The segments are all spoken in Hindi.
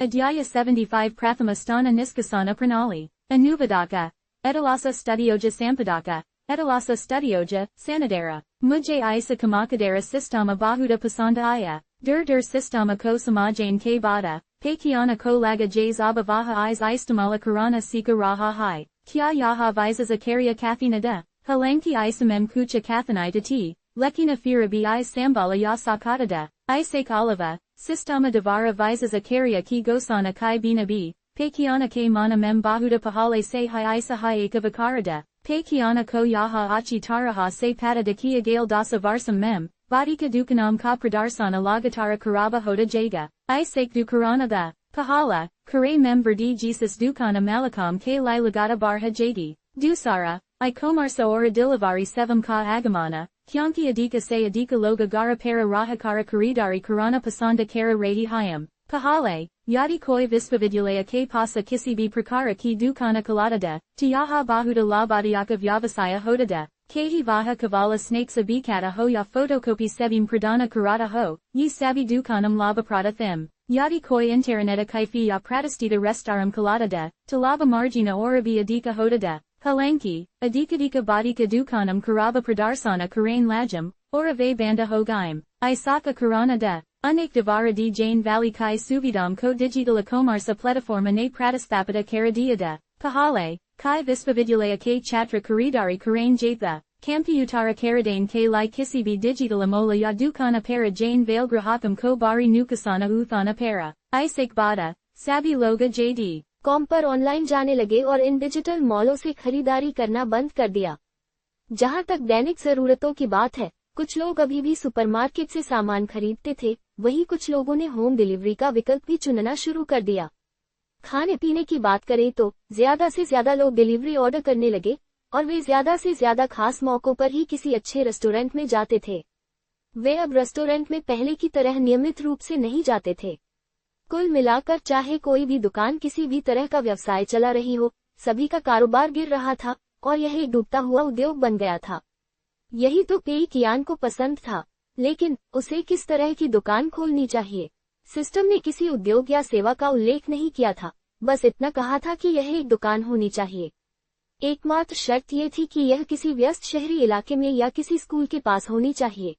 Adhyaya 75 Prathamastana Niskasana Pranali, Anuvadaka, Etalasa Studioja Sampadaka, Etalasa Studioja, Sanadara, Mujay Isa Kamakadara Sistama Bahuda Pasanda Aya, Dur Sistama Ko Samajain K Bada, Pakiana Ko Laga Jays Abavaha Is Istamala Karana Sika Raha Hai, Kya Yaha Visa Zakaria Kathinada, Halanki Isamem Kucha Kathanai Ti, Lekina Firabi Is Sambala Yasakatada, Isake Oliva, Sistama Devara Visa Zakaria Ki Gosana Kai Bina B, Pakiana K Mana Mem Bahuda Pahale Se Hai Isa Hai Ekavakarada, Pakiana Ko Yaha Achi Taraha Se Patada Kia Gale Dasa Varsam Mem, Badika Dukanam Ka Pradarsana Lagatara Karaba Hoda Jaga, Isake Dukarana the, Pahala, Kare Mem Verdi Jesus Dukana Malakam K Lagata Barha Jadi, Dusara, Ikomarsa Ora Dilavari Sevam Ka Agamana, Kyanki Adika Se Adika Loga Gara Para Rahakara Karidari Karana Pasanda Kara Rahi Hayam, Pahale, Yadi Koi Vispavidulaya K Pasa Kisibi Prakara Ki Dukana Kaladada, Tiyaha Bahuda Labadiaka Vyavasaya Hodada, Kahi Vaha Kavala Snakes Abikata Hoya Photocopy Sebim Pradana Karata Ho, Yi Sabi Dukanam Laba Prada Them, Yadi Koi Interaneta Kaifiya Pratastita Restaram Kaladada, Talaba Margina Orabi Adika Hodada, Halanki, Adikadika Badika Dukanam Karaba Pradarsana Karain Lajam, Orave Banda Hogaim, Isaka Karana da. Unik Devara di Jain Valley Kai Suvidam Ko Digitala Komarsa Plataforma Ne Pratisthapita Karadiada, Pahale, Kai Vispavidulaya K Chatra Karidari Karain Jatha, Kampiutara Karadane K Lai Kisibi Digitala Mola Yadukana Para Jain Vailgrahakam Ko Bari Nukasana Uthana Para, Isake Bada, Sabi Loga JD. Com पर ऑनलाइन जाने लगे और इन डिजिटल मॉलों से खरीदारी करना बंद कर दिया। जहां तक दैनिक जरूरतों की बात है, कुछ लोग अभी भी सुपरमार्केट से सामान खरीदते थे, वहीं कुछ लोगों ने होम डिलीवरी का विकल्प भी चुनना शुरू कर दिया। खाने पीने की बात करें तो ज्यादा से ज्यादा लोग डिलीवरी ऑर्डर करने लगे और वे ज्यादा से ज्यादा खास मौकों पर ही किसी अच्छे रेस्टोरेंट में जाते थे। वे अब रेस्टोरेंट में पहले की तरह नियमित रूप से नहीं जाते थे। कुल मिलाकर चाहे कोई भी दुकान किसी भी तरह का व्यवसाय चला रही हो, सभी का कारोबार गिर रहा था और यह एक डूबता हुआ उद्योग बन गया था। यही तो पेई कियान को पसंद था, लेकिन उसे किस तरह की दुकान खोलनी चाहिए। सिस्टम ने किसी उद्योग या सेवा का उल्लेख नहीं किया था, बस इतना कहा था कि यह एक दुकान होनी चाहिए। एकमात्र शर्त यह थी कि यह किसी व्यस्त शहरी इलाके में या किसी स्कूल के पास होनी चाहिए।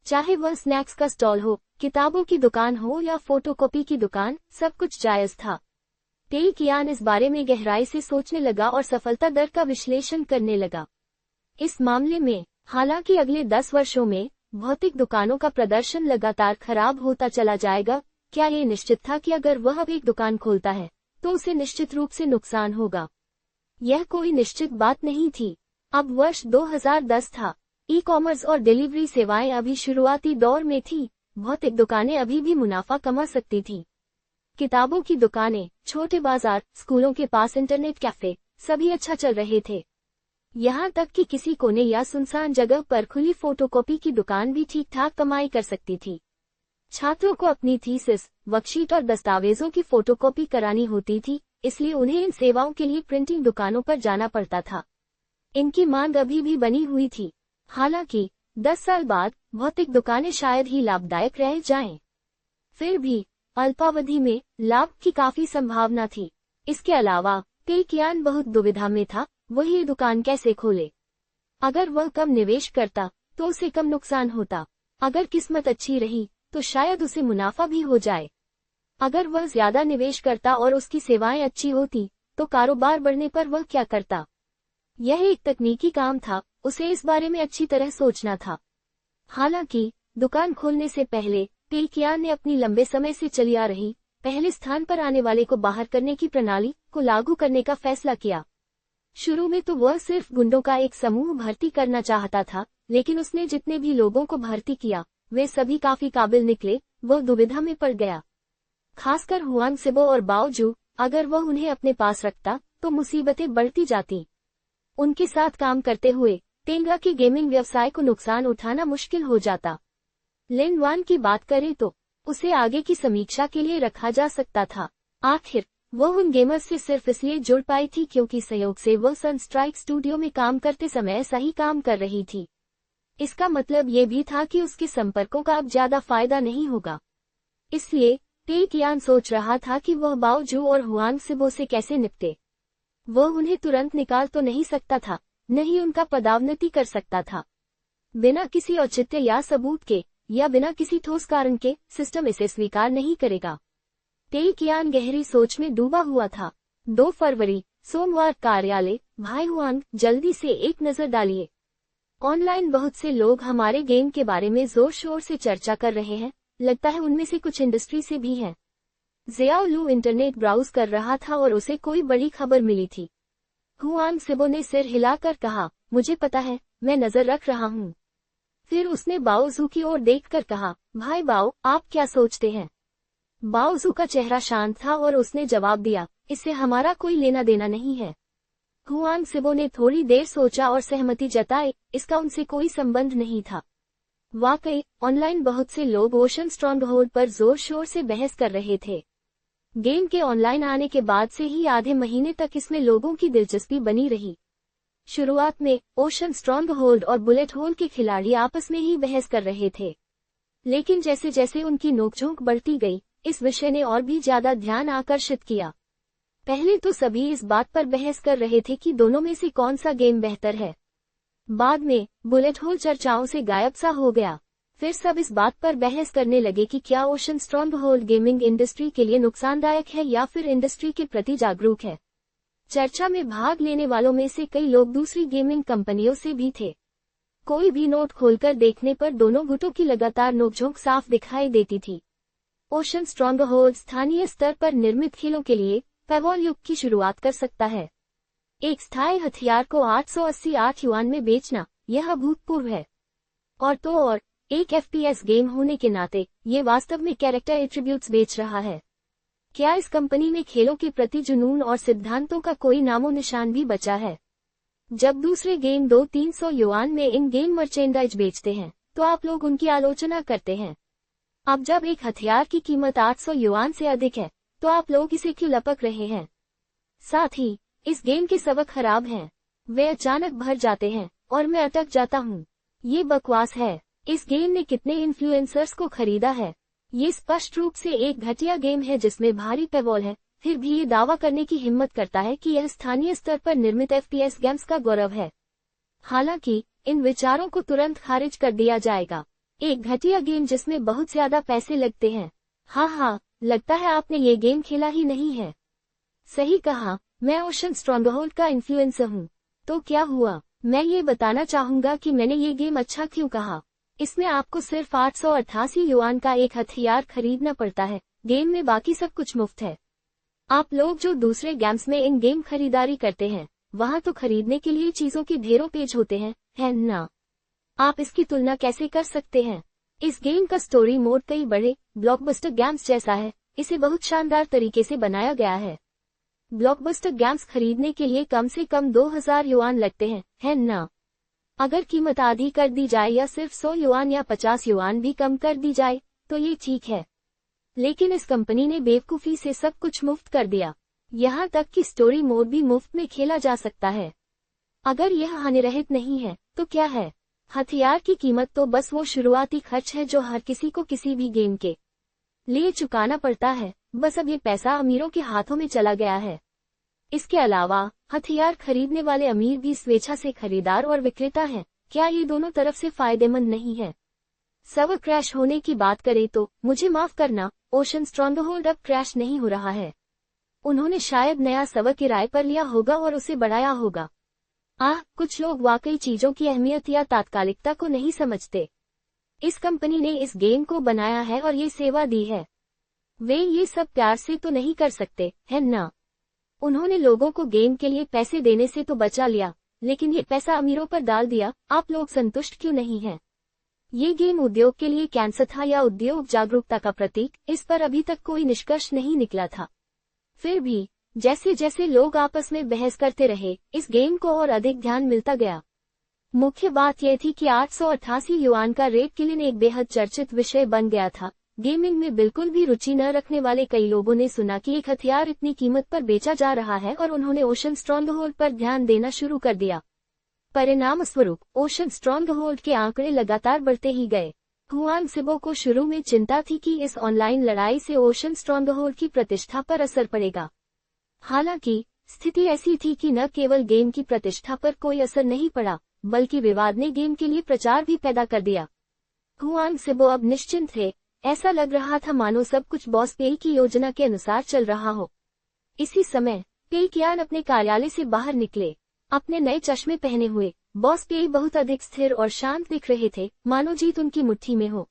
चाहे वह स्नैक्स का स्टॉल हो, किताबों की दुकान हो या फोटोकॉपी की दुकान, सब कुछ जायज था। पेई कियान इस बारे में गहराई से सोचने लगा और सफलता दर का विश्लेषण करने लगा। इस मामले में, हालांकि अगले 10 वर्षों में भौतिक दुकानों का प्रदर्शन लगातार खराब होता चला जाएगा, क्या ये निश्चित था कि अगर वह अब एक दुकान खोलता है, तो उसे निश्चित रूप से नुकसान होगा। यह कोई निश्चित बात नहीं थी। अब वर्ष 2010 था। ई कॉमर्स और डिलीवरी सेवाएं अभी शुरुआती दौर में थी। भौतिक दुकानें अभी भी मुनाफा कमा सकती थीं। किताबों की दुकानें, छोटे बाजार, स्कूलों के पास इंटरनेट कैफे, सभी अच्छा चल रहे थे। यहाँ तक कि किसी कोने या सुनसान जगह पर खुली फोटोकॉपी की दुकान भी ठीक ठाक कमाई कर सकती थी। छात्रों को अपनी थीसिस, वर्कशीट और दस्तावेजों की फोटोकॉपी करानी होती थी, इसलिए उन्हें इन सेवाओं के लिए प्रिंटिंग दुकानों पर जाना पड़ता था। इनकी मांग अभी भी बनी हुई थी। हालांकि 10 साल बाद भौतिक दुकानें शायद ही लाभदायक रह जाएं। फिर भी अल्पावधि में लाभ की काफी संभावना थी। इसके अलावा पेई कियान बहुत दुविधा में था, वह ये दुकान कैसे खोले। अगर वह कम निवेश करता तो उसे कम नुकसान होता। अगर किस्मत अच्छी रही तो शायद उसे मुनाफा भी हो जाए। अगर वह ज्यादा निवेश करता और उसकी सेवाएं अच्छी होती तो कारोबार बढ़ने पर वह क्या करता। यह एक तकनीकी काम था, उसे इस बारे में अच्छी तरह सोचना था। हालांकि दुकान खोलने से पहले पेई कियान ने अपनी लंबे समय से चली आ रही पहले स्थान पर आने वाले को बाहर करने की प्रणाली को लागू करने का फैसला किया। शुरू में तो वह सिर्फ गुंडों का एक समूह भर्ती करना चाहता था, लेकिन उसने जितने भी लोगों को भर्ती किया वे सभी काफी काबिल निकले। वह दुविधा में पड़ गया, खासकर हुआंग सिबो और बाओजू। अगर वह उन्हें अपने पास रखता तो मुसीबतें बढ़ती जाती। उनके साथ काम करते हुए तेंगा के गेमिंग व्यवसाय को नुकसान उठाना मुश्किल हो जाता। लिन वान की बात करें तो उसे आगे की समीक्षा के लिए रखा जा सकता था। आखिर वह उन गेमर्स से सिर्फ इसलिए जुड़ पाई थी क्योंकि संयोग से वह सनस्ट्राइक स्टूडियो में काम करते समय सही काम कर रही थी। इसका मतलब ये भी था कि उसके संपर्कों का अब ज्यादा फायदा नहीं होगा। इसलिए टे कियान सोच रहा था कि वह बाओ जू और हुआंग सिबो से कैसे निपटे। वह उन्हें तुरंत निकाल तो नहीं सकता था, न ही उनका पदावनति कर सकता था। बिना किसी औचित्य या सबूत के, या बिना किसी ठोस कारण के, सिस्टम इसे स्वीकार नहीं करेगा। टे कियान गहरी सोच में डूबा हुआ था। 2 फरवरी, सोमवार। कार्यालय। भाई हुआंग, जल्दी से एक नजर डालिए। ऑनलाइन बहुत से लोग हमारे गेम के बारे में जोर शोर से चर्चा कर रहे हैं, लगता है उनमें से कुछ इंडस्ट्री से भी हैं। ज़ियाओ लू इंटरनेट ब्राउज कर रहा था और उसे कोई बड़ी खबर मिली थी। हुआंग सिबो ने सिर हिलाकर कहा, मुझे पता है, मैं नजर रख रहा हूँ। फिर उसने बाओ जू की ओर देखकर कहा, भाई बाओ, आप क्या सोचते हैं? बाओ जू का चेहरा शांत था और उसने जवाब दिया, इससे हमारा कोई लेना देना नहीं है। हुआंग सिबो ने थोड़ी देर सोचा और सहमति जताई, इसका उनसे कोई संबंध नहीं था। वाकई, ऑनलाइन बहुत से लोग ओशन स्ट्रॉन्गहोल्ड पर जोर शोर से बहस कर रहे थे। गेम के ऑनलाइन आने के बाद से ही आधे महीने तक इसमें लोगों की दिलचस्पी बनी रही। शुरुआत में ओशन स्ट्रॉन्गहोल्ड और बुलेट होल के खिलाड़ी आपस में ही बहस कर रहे थे, लेकिन जैसे जैसे उनकी नोकझोंक बढ़ती गई, इस विषय ने और भी ज्यादा ध्यान आकर्षित किया। पहले तो सभी इस बात पर बहस कर रहे थे कि दोनों में से कौन सा गेम बेहतर है। बाद में बुलेट होल चर्चाओं से गायब सा हो गया। फिर सब इस बात पर बहस करने लगे कि क्या ओशन स्ट्रॉन्गहोल्ड गेमिंग इंडस्ट्री के लिए नुकसानदायक है या फिर इंडस्ट्री के प्रति जागरूक है। चर्चा में भाग लेने वालों में से कई लोग दूसरी गेमिंग कंपनियों से भी थे। कोई भी नोट खोलकर देखने पर दोनों गुटों की लगातार नोकझोंक साफ दिखाई देती थी। ओशन स्ट्रॉन्गहोल्ड स्थानीय स्तर पर निर्मित खेलों के लिए पेवॉल युग की शुरुआत कर सकता है। एक स्थायी हथियार को 888 युआन में बेचना, यह अभूतपूर्व है। और तो और, एक FPS गेम होने के नाते, ये वास्तव में कैरेक्टर एट्रीब्यूट्स बेच रहा है। क्या इस कंपनी में खेलों के प्रति जुनून और सिद्धांतों का कोई नामो निशान भी बचा है? जब दूसरे गेम 200-300 युआन में इन गेम मर्चेंडाइज बेचते हैं, तो आप लोग उनकी आलोचना करते हैं। अब जब एक हथियार की कीमत 800 युआन से अधिक है, तो आप लोग इसे क्यों लपक रहे हैं? साथ ही, इस गेम के सबक खराब हैं। वे अचानक भर जाते हैं, और मैं अटक जाता हूँ। ये बकवास है। इस गेम ने कितने इन्फ्लुएंसर्स को खरीदा है? ये स्पष्ट रूप से एक घटिया गेम है जिसमें भारी पेवॉल है, फिर भी ये दावा करने की हिम्मत करता है कि यह स्थानीय स्तर पर निर्मित FPS गेम्स का गौरव है। हालांकि, इन विचारों को तुरंत खारिज कर दिया जाएगा। एक घटिया गेम जिसमें बहुत ज्यादा पैसे लगते हैं। हाँ, लगता है आपने ये गेम खेला ही नहीं है। सही कहा, मैं ओशन स्ट्रॉन्गहोल्ड का इन्फ्लुएंसर हूँ। तो क्या हुआ? मैं ये बताना चाहूंगा कि मैंने ये गेम अच्छा क्यों कहा। इसमें आपको सिर्फ 888 युआन का एक हथियार खरीदना पड़ता है। गेम में बाकी सब कुछ मुफ्त है। आप लोग जो दूसरे गेम्स में इन गेम खरीदारी करते हैं, वहाँ तो खरीदने के लिए चीजों के ढेरों पेज होते हैं, है ना? आप इसकी तुलना कैसे कर सकते हैं? इस गेम का स्टोरी मोड कई बड़े ब्लॉकबस्टर गेम्स जैसा है। इसे बहुत शानदार तरीके से बनाया गया है। ब्लॉकबस्टर गेम्स खरीदने के लिए कम से कम 2000 युआन लगते हैं, है ना? अगर कीमत आधी कर दी जाए या सिर्फ 100 युआन या 50 युआन भी कम कर दी जाए, तो ये ठीक है। लेकिन इस कंपनी ने बेवकूफी से सब कुछ मुफ्त कर दिया। यहाँ तक कि स्टोरी मोड भी मुफ्त में खेला जा सकता है। अगर यह हानिरहित नहीं है, तो क्या है? हथियार की कीमत तो बस वो शुरुआती खर्च है जो हर किसी को किसी भी गेम के लिए चुकाना पड़ता है। बस अब ये पैसा अमीरों के हाथों में चला गया है। इसके अलावा, हथियार खरीदने वाले अमीर भी स्वेच्छा से खरीदार और विक्रेता हैं। क्या ये दोनों तरफ से फायदेमंद नहीं है? सर्वर क्रैश होने की बात करें तो, मुझे माफ करना, ओशन स्ट्रॉन्गहोल्ड अब क्रैश नहीं हो रहा है। उन्होंने शायद नया सर्वर किराए पर लिया होगा और उसे बढ़ाया होगा। कुछ लोग वाकई चीजों की अहमियत या तात्कालिकता को नहीं समझते। इस कंपनी ने इस गेम को बनाया है और ये सेवा दी है। वे ये सब प्यार से तो नहीं कर सकते, है ना? उन्होंने लोगों को गेम के लिए पैसे देने से तो बचा लिया, लेकिन ये पैसा अमीरों पर डाल दिया। आप लोग संतुष्ट क्यों नहीं हैं? ये गेम उद्योग के लिए कैंसर था या उद्योग जागरूकता का प्रतीक, इस पर अभी तक कोई निष्कर्ष नहीं निकला था। फिर भी, जैसे जैसे लोग आपस में बहस करते रहे, इस गेम को और अधिक ध्यान मिलता गया। मुख्य बात यह थी कि 888 युआन का रेट किलिन एक बेहद चर्चित विषय बन गया था। गेमिंग में बिल्कुल भी रुचि न रखने वाले कई लोगों ने सुना कि एक हथियार इतनी कीमत पर बेचा जा रहा है और उन्होंने ओशन स्ट्रॉन्गहोल्ड पर ध्यान देना शुरू कर दिया। परिणाम स्वरूप ओशन स्ट्रॉन्गहोल्ड के आंकड़े लगातार बढ़ते ही गए। हुआंग सिबो को शुरू में चिंता थी कि इस ऑनलाइन लड़ाई से ओशन स्ट्रॉन्गहोल्ड की प्रतिष्ठा पर असर पड़ेगा। हालांकि स्थिति ऐसी थी कि न केवल गेम की प्रतिष्ठा पर कोई असर नहीं पड़ा, बल्कि विवाद ने गेम के लिए प्रचार भी पैदा कर दिया। हुआंग सिबो अब निश्चिंत थे। ऐसा लग रहा था मानो सब कुछ बॉस पेई की योजना के अनुसार चल रहा हो। इसी समय पेई कियान अपने कार्यालय से बाहर निकले। अपने नए चश्मे पहने हुए बॉस पेई बहुत अधिक स्थिर और शांत दिख रहे थे, मानो जीत उनकी मुट्ठी में हो।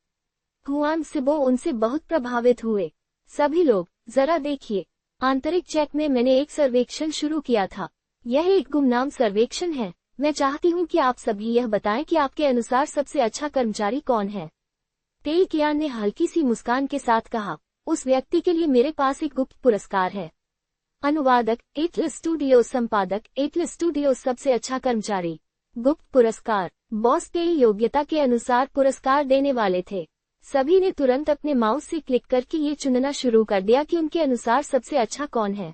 हुआंग सिबो उनसे बहुत प्रभावित हुए। सभी लोग, जरा देखिए, आंतरिक चेक में मैंने एक सर्वेक्षण शुरू किया था। यह एक गुमनाम सर्वेक्षण है। मैं चाहती हूँ कि आप सभी यह बताएं कि आपके अनुसार सबसे अच्छा कर्मचारी कौन है। पेई कियान ने हल्की सी मुस्कान के साथ कहा, उस व्यक्ति के लिए मेरे पास एक गुप्त पुरस्कार है। अनुवादक, एटलस स्टूडियोज। संपादक, एटलस स्टूडियोज। सबसे अच्छा कर्मचारी। गुप्त पुरस्कार। बॉस पेई योग्यता के अनुसार पुरस्कार देने वाले थे। सभी ने तुरंत अपने माउस से क्लिक करके ये चुनना शुरू कर दिया कि उनके अनुसार सबसे अच्छा कौन है।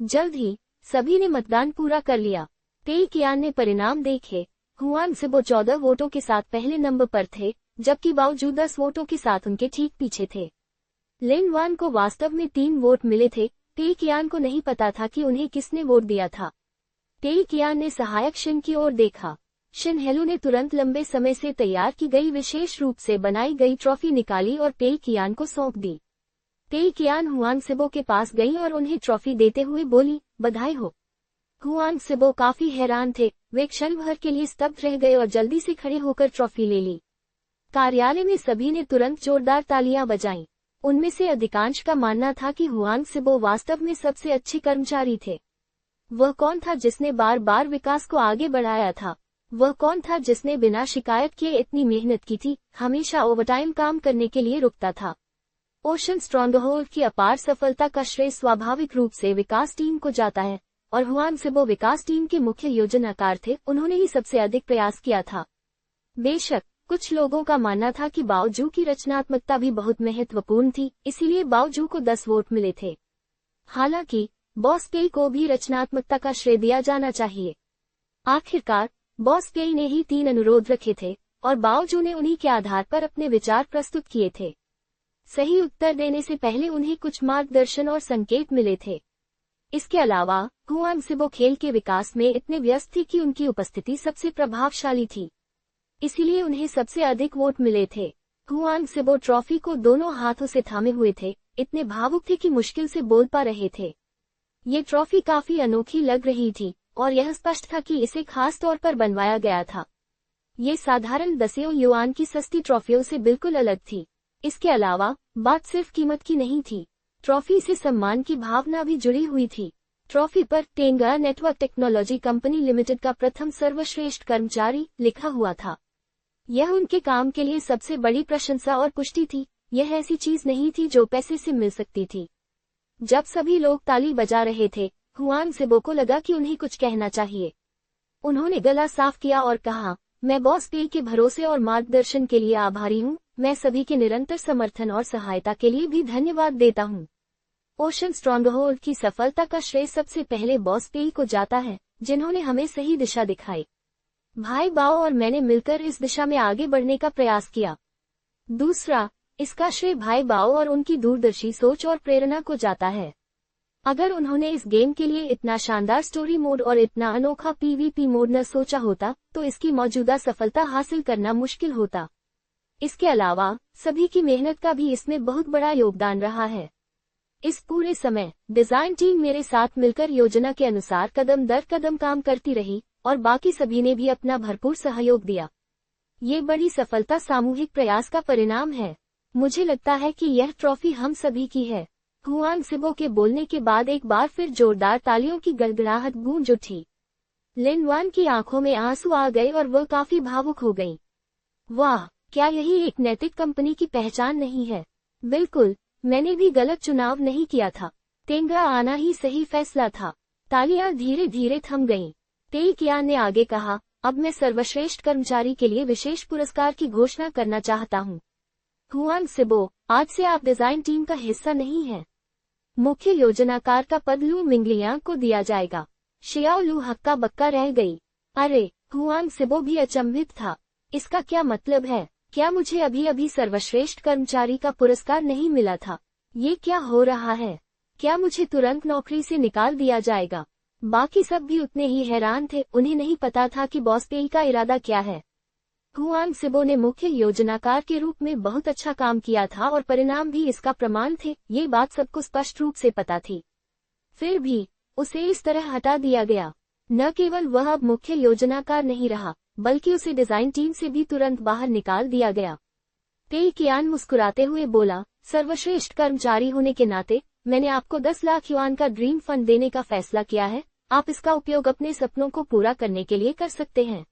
जल्द ही सभी ने मतदान पूरा कर लिया। पेई कियान ने परिणाम देखे। हुआंग सिबो 14 वोटों के साथ पहले नंबर पर थे, जबकि बाओ जू 10 वोटों के साथ उनके ठीक पीछे थे। लिन वान को वास्तव में 3 वोट मिले थे। पेई कियान को नहीं पता था कि उन्हें किसने वोट दिया था। पेई कियान ने सहायक शिन की ओर देखा। शिन हेलू ने तुरंत लंबे समय से तैयार की गई विशेष रूप से बनाई गई ट्रॉफी निकाली और पेई कियान को सौंप दी। पेई कियान हुआंग सिबो के पास गई और उन्हें ट्रॉफी देते हुए बोली, बधाई हो। हुआंग सिबो काफी हैरान थे। वे क्षण भर के लिए स्तब्ध रह गए और जल्दी से खड़े होकर ट्रॉफी ले ली। कार्यालय में सभी ने तुरंत जोरदार तालियां बजाईं। उनमें से अधिकांश का मानना था कि हुआंग सिबो वास्तव में सबसे अच्छे कर्मचारी थे। वह कौन था जिसने बार बार विकास को आगे बढ़ाया था? वह कौन था जिसने बिना शिकायत किए इतनी मेहनत की थी, हमेशा ओवरटाइम काम करने के लिए रुकता था? ओशन स्ट्रॉन्गहोल्ड की अपार सफलता का श्रेय स्वाभाविक रूप से विकास टीम को जाता है, और हुआंग सिबो विकास टीम के मुख्य योजनाकार थे। उन्होंने ही सबसे अधिक प्रयास किया था। बेशक कुछ लोगों का मानना था कि बाओ जू की रचनात्मकता भी बहुत महत्वपूर्ण थी, इसीलिए बाओ जू को 10 वोट मिले थे। हालांकि बॉस पेई को भी रचनात्मकता का श्रेय दिया जाना चाहिए। आखिरकार बॉस पेई ने ही 3 अनुरोध रखे थे और बाओ जू ने उन्हीं के आधार पर अपने विचार प्रस्तुत किए थे। सही उत्तर देने से पहले उन्हें कुछ मार्गदर्शन और संकेत मिले थे। इसके अलावा हुआंग सिबो खेल के विकास में इतने व्यस्त थी कि उनकी उपस्थिति सबसे प्रभावशाली थी, इसीलिए उन्हें सबसे अधिक वोट मिले थे। हुआंग सिबो ट्रॉफी को दोनों हाथों से थामे हुए थे, इतने भावुक थे कि मुश्किल से बोल पा रहे थे। ये ट्रॉफी काफी अनोखी लग रही थी और यह स्पष्ट था कि इसे खास तौर पर बनवाया गया था। ये साधारण 10 युआन की सस्ती ट्रॉफियों से बिल्कुल अलग थी। इसके अलावा बात सिर्फ कीमत की नहीं थी, ट्रॉफी से सम्मान की भावना भी जुड़ी हुई थी। ट्रॉफी पर टेंगा नेटवर्क टेक्नोलॉजी कंपनी लिमिटेड का प्रथम सर्वश्रेष्ठ कर्मचारी लिखा हुआ था। यह उनके काम के लिए सबसे बड़ी प्रशंसा और पुष्टि थी। यह ऐसी चीज नहीं थी जो पैसे से मिल सकती थी। जब सभी लोग ताली बजा रहे थे, हुआंग सिबो को लगा कि उन्हें कुछ कहना चाहिए। उन्होंने गला साफ किया और कहा, मैं बॉस पेई के भरोसे और मार्गदर्शन के लिए आभारी हूँ। मैं सभी के निरंतर समर्थन और सहायता के लिए भी धन्यवाद देता हूँ। ओशन स्ट्रॉन्गहोल्ड की सफलता का श्रेय सबसे पहले बॉस पेई को जाता है, जिन्होंने हमें सही दिशा दिखाई। भाई बाओ और मैंने मिलकर इस दिशा में आगे बढ़ने का प्रयास किया। दूसरा, इसका श्रेय भाई बाओ और उनकी दूरदर्शी सोच और प्रेरणा को जाता है। अगर उन्होंने इस गेम के लिए इतना शानदार स्टोरी मोड और इतना अनोखा पीवीपी मोड न सोचा होता, तो इसकी मौजूदा सफलता हासिल करना मुश्किल होता। इसके अलावा सभी की मेहनत का भी इसमें बहुत बड़ा योगदान रहा है। इस पूरे समय डिजाइन टीम मेरे साथ मिलकर योजना के अनुसार कदम दर कदम काम करती रही और बाकी सभी ने भी अपना भरपूर सहयोग दिया। ये बड़ी सफलता सामूहिक प्रयास का परिणाम है। मुझे लगता है कि यह ट्रॉफी हम सभी की है। हुआंग सिबो के बोलने के बाद एक बार फिर जोरदार तालियों की गड़गड़ाहट गूंज उठी। लिन वान की आंखों में आंसू आ गए और वह काफी भावुक हो गईं। वाह, क्या यही एक नैतिक कंपनी की पहचान नहीं है? बिल्कुल, मैंने भी गलत चुनाव नहीं किया था। टेंगा आना ही सही फैसला था। तालियां धीरे धीरे थम गईं। पेई कियान ने आगे कहा, अब मैं सर्वश्रेष्ठ कर्मचारी के लिए विशेष पुरस्कार की घोषणा करना चाहता हूँ। हुआंग सिबो, आज से आप डिजाइन टीम का हिस्सा नहीं हैं। मुख्य योजनाकार का पद लू मिंगलियांग को दिया जाएगा। शियाओ लू हक्का बक्का रह गई। अरे, हुआंग सिबो भी अचंभित था। इसका क्या मतलब है? क्या मुझे अभी अभी सर्वश्रेष्ठ कर्मचारी का पुरस्कार नहीं मिला था? ये क्या हो रहा है? क्या मुझे तुरंत नौकरी से निकाल दिया जाएगा? बाकी सब भी उतने ही हैरान थे, उन्हें नहीं पता था कि बॉस पेई का इरादा क्या है। हुआंग सिबो ने मुख्य योजनाकार के रूप में बहुत अच्छा काम किया था और परिणाम भी इसका प्रमाण थे, ये बात सबको स्पष्ट रूप से पता थी। फिर भी उसे इस तरह हटा दिया गया। न केवल वह अब मुख्य योजनाकार नहीं रहा, बल्कि उसे डिजाइन टीम से भी तुरंत बाहर निकाल दिया गया। पेई कियान मुस्कुराते हुए बोला, सर्वश्रेष्ठ कर्मचारी होने के नाते मैंने आपको 10 लाख युआन का ड्रीम फंड देने का फैसला किया है। आप इसका उपयोग अपने सपनों को पूरा करने के लिए कर सकते हैं।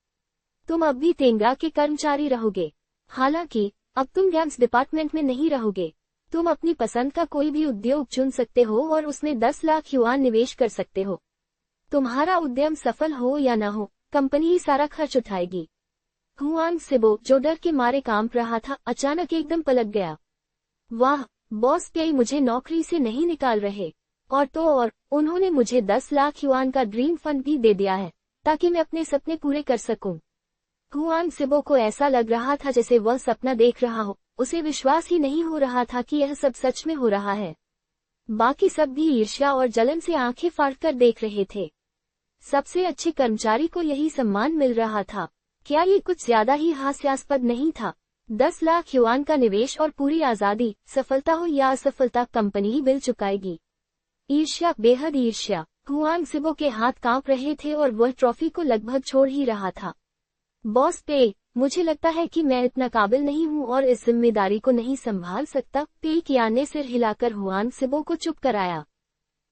तुम अब भी तेंगा के कर्मचारी रहोगे। हालांकि अब तुम गेम्स डिपार्टमेंट में नहीं रहोगे। तुम अपनी पसंद का कोई भी उद्योग चुन सकते हो और उसमें 10 लाख युआन निवेश कर सकते हो। तुम्हारा उद्यम सफल हो या न हो, कंपनी ही सारा खर्च उठाएगी। हुआंग सिबो, जो डर के मारे कांप रहा था, अचानक एकदम पलट गया। वाह, बॉस पेई मुझे नौकरी से नहीं निकाल रहे, और उन्होंने मुझे 10 लाख युआन का ड्रीम फंड भी दे दिया है, ताकि मैं अपने सपने पूरे कर सकूं। हुआंग सिबो को ऐसा लग रहा था जैसे वह सपना देख रहा हो, उसे विश्वास ही नहीं हो रहा था कि यह सब सच में हो रहा है। बाकी सब भी ईर्ष्या और जलन से आंखें फाड़कर देख रहे थे। सबसे अच्छे कर्मचारी को यही सम्मान मिल रहा था। क्या ये कुछ ज्यादा ही हास्यास्पद नहीं था? 10 लाख युआन का निवेश और पूरी आजादी, सफलता हो या असफलता, कंपनी ही बिल चुकाएगी। ईर्ष्या, बेहद ईर्ष्या। हुआंग सिबो के हाथ कांप रहे थे और वह ट्रॉफी को लगभग छोड़ ही रहा था। बॉस पेई, मुझे लगता है कि मैं इतना काबिल नहीं हूँ और इस जिम्मेदारी को नहीं संभाल सकता। पेई कियान ने सिर हिलाकर हुआंग सिबो को चुप कराया।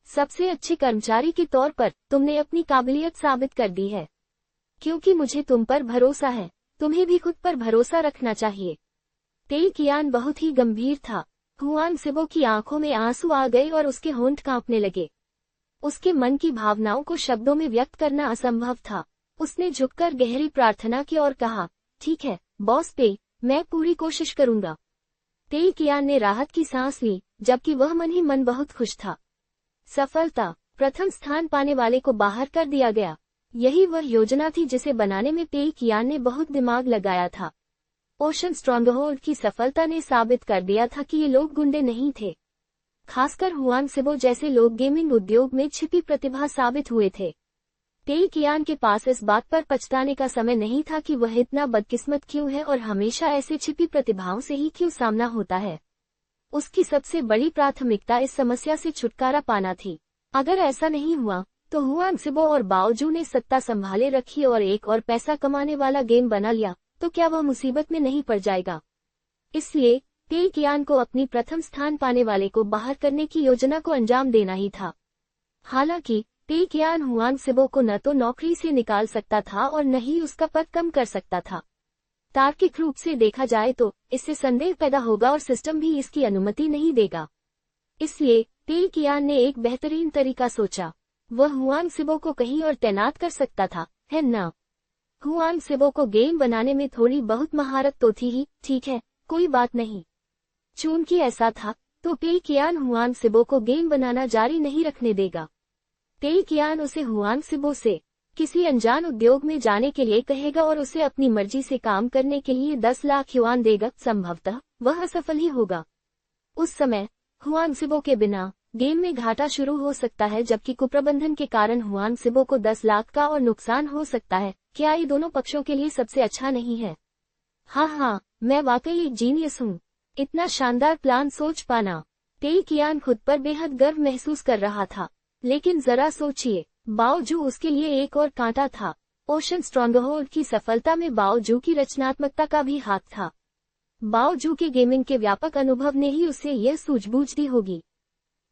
सबसे अच्छे कर्मचारी के तौर पर तुमने अपनी काबिलियत साबित कर दी है, क्योंकि मुझे तुम पर भरोसा है। तुम्हें भी खुद पर भरोसा रखना चाहिए। पेई कियान बहुत ही गंभीर था। हुआंग सिबो की आंखों में आंसू आ गए और उसके होंठ कांपने लगे। उसके मन की भावनाओं को शब्दों में व्यक्त करना असंभव था। उसने झुककर गहरी प्रार्थना की और कहा, ठीक है बॉस पेई, मैं पूरी कोशिश करूंगा। पेई कियान ने राहत की सांस ली, जबकि वह मन ही मन बहुत खुश था। सफलता, प्रथम स्थान पाने वाले को बाहर कर दिया गया। यही वह योजना थी जिसे बनाने में पेई कियान ने बहुत दिमाग लगाया था। ओशन स्ट्रॉन्गहोल्ड की सफलता ने साबित कर दिया था कि ये लोग गुंडे नहीं थे। खासकर हुआंग सिबो जैसे लोग गेमिंग उद्योग में छिपी प्रतिभा साबित हुए थे। पेई कियान के पास इस बात पर पछताने का समय नहीं था कि वह इतना बदकिस्मत क्यों है और हमेशा ऐसे छिपी प्रतिभाओं से ही क्यों सामना होता है। उसकी सबसे बड़ी प्राथमिकता इस समस्या से छुटकारा पाना थी। अगर ऐसा नहीं हुआ तो हुआंग सिबो और बाओजू ने सत्ता संभाले रखी और एक और पैसा कमाने वाला गेम बना लिया, तो क्या वह मुसीबत में नहीं पड़ जाएगा? इसलिए पेई कियान को अपनी प्रथम स्थान पाने वाले को बाहर करने की योजना को अंजाम देना ही था। हालांकि पेई कियान हुआंग सिबो को न तो नौकरी से निकाल सकता था और न ही उसका पद कम कर सकता था। तार्किक रूप से देखा जाए तो इससे संदेह पैदा होगा और सिस्टम भी इसकी अनुमति नहीं देगा। इसलिए पेई कियान ने एक बेहतरीन तरीका सोचा। वह हुआंग सिबो को कहीं और तैनात कर सकता था, है ना? हुआंग सिबो को गेम बनाने में थोड़ी बहुत महारत तो थी ही, ठीक है, कोई बात नहीं। चूंकि ऐसा था, तो पेई कियान हुआंग सिबो को गेम बनाना जारी नहीं रखने देगा। पेई कियान उसे हुआंग सिबो से किसी अनजान उद्योग में जाने के लिए कहेगा और उसे अपनी मर्जी से काम करने के लिए 10 लाख युआन देगा। संभवतः वह असफल ही होगा। उस समय हुआंग सिबो के बिना गेम में घाटा शुरू हो सकता है, जबकि कुप्रबंधन के कारण हुआंग सिबो को 10 लाख का और नुकसान हो सकता है। क्या ये दोनों पक्षों के लिए सबसे अच्छा नहीं है? हाँ, मैं वाकई एक जीनियस हूँ। इतना शानदार प्लान सोच पाना। पेई कियान खुद पर बेहद गर्व महसूस कर रहा था। लेकिन जरा सोचिए, बाओजू उसके लिए एक और कांटा था। ओशन स्ट्रॉन्गहोल्ड की सफलता में बाओजू की रचनात्मकता का भी हाथ था। बाओजू के गेमिंग के व्यापक अनुभव ने ही उसे यह सूझबूझ दी होगी।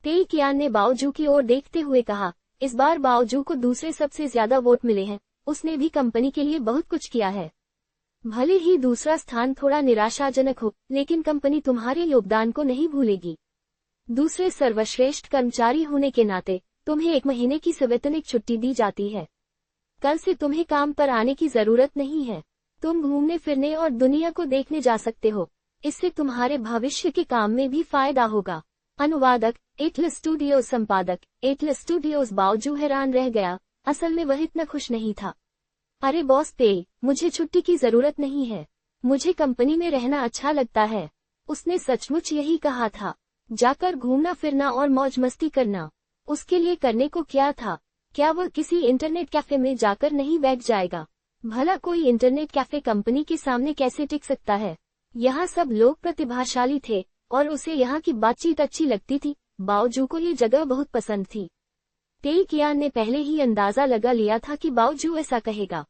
पेई कियान ने बाओजू की ओर देखते हुए कहा, इस बार बाओजू को दूसरे सबसे ज्यादा वोट मिले हैं। उसने भी कंपनी के लिए बहुत कुछ किया है। भले ही दूसरा स्थान थोड़ा निराशाजनक हो, लेकिन कंपनी तुम्हारे योगदान को नहीं भूलेगी। दूसरे सर्वश्रेष्ठ कर्मचारी होने के नाते तुम्हें 1 महीने की सवैतनिक छुट्टी दी जाती है। कल से तुम्हें काम पर आने की जरूरत नहीं है। तुम घूमने फिरने और दुनिया को देखने जा सकते हो। इससे तुम्हारे भविष्य के काम में भी फायदा होगा। अनुवादक एटलस स्टूडियोज। संपादक एटलस स्टूडियोज। बाओजू हैरान रह गया। असल में वह इतना खुश नहीं था। अरे बॉस पेई, मुझे छुट्टी की जरूरत नहीं है। मुझे कंपनी में रहना अच्छा लगता है। उसने सचमुच यही कहा था। जाकर घूमना फिरना और मौज मस्ती करना। उसके लिए करने को क्या था? क्या वह किसी इंटरनेट कैफे में जाकर नहीं बैठ जाएगा? भला कोई इंटरनेट कैफे कंपनी के सामने कैसे टिक सकता है? यहाँ सब लोग प्रतिभाशाली थे और उसे यहाँ की बातचीत अच्छी लगती थी। बाओजू को ये जगह बहुत पसंद थी। तेई कियान ने पहले ही अंदाजा लगा लिया था कि बाओजू ऐसा कहेगा।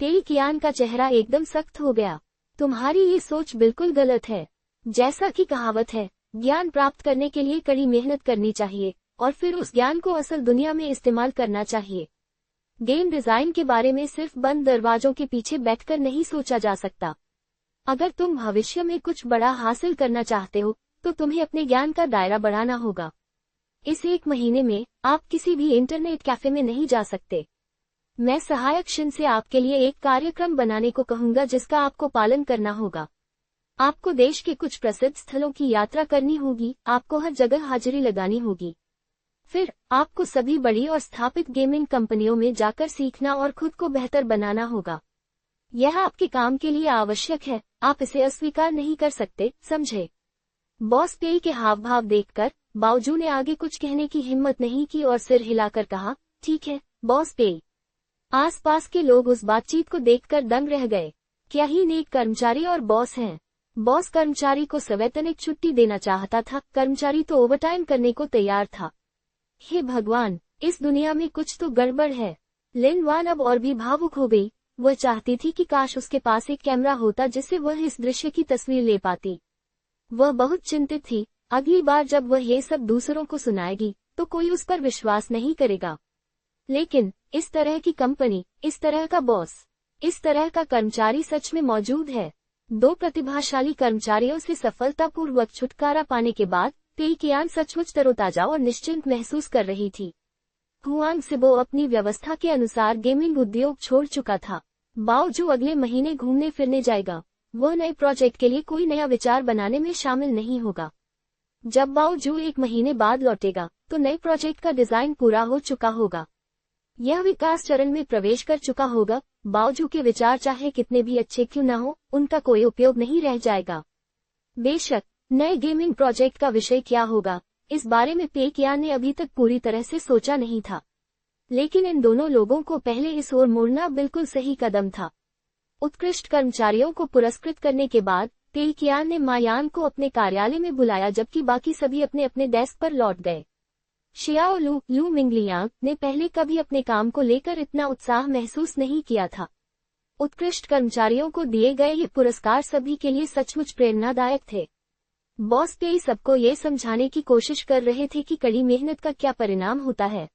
तेई कियान का चेहरा एकदम सख्त हो गया। तुम्हारी ये सोच बिल्कुल गलत है। जैसा कि कहावत है, ज्ञान प्राप्त करने के लिए कड़ी मेहनत करनी चाहिए और फिर उस ज्ञान को असल दुनिया में इस्तेमाल करना चाहिए। गेम डिजाइन के बारे में सिर्फ बंद दरवाजों के पीछे बैठकर नहीं सोचा जा सकता। अगर तुम भविष्य में कुछ बड़ा हासिल करना चाहते हो तो तुम्हें अपने ज्ञान का दायरा बढ़ाना होगा। इस 1 महीने में आप किसी भी इंटरनेट कैफे में नहीं जा सकते। मैं सहायक शिन से आपके लिए एक कार्यक्रम बनाने को कहूंगा जिसका आपको पालन करना होगा। आपको देश के कुछ प्रसिद्ध स्थलों की यात्रा करनी होगी, आपको हर जगह हाजिरी लगानी होगी। फिर आपको सभी बड़ी और स्थापित गेमिंग कंपनियों में जाकर सीखना और खुद को बेहतर बनाना होगा। यह आपके काम के लिए आवश्यक है, आप इसे अस्वीकार नहीं कर सकते, समझे? बॉस पेई के हाव भाव देखकर बाओजू ने आगे कुछ कहने की हिम्मत नहीं की और सिर हिलाकर कहा, ठीक है, बॉस पेई। आसपास के लोग उस बातचीत को देखकर दंग रह गए। क्या ही नेक कर्मचारी और बॉस हैं। बॉस कर्मचारी को सवैतनिक छुट्टी देना चाहता था, कर्मचारी तो ओवरटाइम करने को तैयार था। हे भगवान, इस दुनिया में कुछ तो गड़बड़ है। लिन वान अब और भी भावुक हो गई। वह चाहती थी कि काश उसके पास एक कैमरा होता जिससे वह इस दृश्य की तस्वीर ले पाती। वह बहुत चिंतित थी, अगली बार जब वह ये सब दूसरों को सुनाएगी तो कोई उस पर विश्वास नहीं करेगा। लेकिन इस तरह की कंपनी, इस तरह का बॉस, इस तरह का कर्मचारी सच में मौजूद है। 2 प्रतिभाशाली कर्मचारियों से सफलतापूर्वक छुटकारा पाने के बाद तेई कियान सचमुच तरोताजा और निश्चिंत महसूस कर रही थी। हुआंग सिबो अपनी व्यवस्था के अनुसार गेमिंग उद्योग छोड़ चुका था। बाओजू अगले महीने घूमने फिरने जाएगा। वह नए प्रोजेक्ट के लिए कोई नया विचार बनाने में शामिल नहीं होगा। जब बाओजू 1 महीने बाद लौटेगा तो नए प्रोजेक्ट का डिजाइन पूरा हो चुका होगा। यह विकास चरण में प्रवेश कर चुका होगा। बाओजू के विचार चाहे कितने भी अच्छे क्यों न हो, उनका कोई उपयोग नहीं रह जाएगा। बेशक नए गेमिंग प्रोजेक्ट का विषय क्या होगा, इस बारे में पेई कियान ने अभी तक पूरी तरह से सोचा नहीं था। लेकिन इन दोनों लोगों को पहले इस ओर मुड़ना बिल्कुल सही कदम था। उत्कृष्ट कर्मचारियों को पुरस्कृत करने के बाद पेई कियान ने मायान को अपने कार्यालय में बुलाया जबकि बाकी सभी अपने अपने डेस्क पर लौट गए। शियाओ लू मिंगलियांग ने पहले कभी अपने काम को लेकर इतना उत्साह महसूस नहीं किया था। उत्कृष्ट कर्मचारियों को दिए गए ये पुरस्कार सभी के लिए सचमुच प्रेरणादायक थे। बॉस पेई सबको ये समझाने की कोशिश कर रहे थे कि कड़ी मेहनत का क्या परिणाम होता है।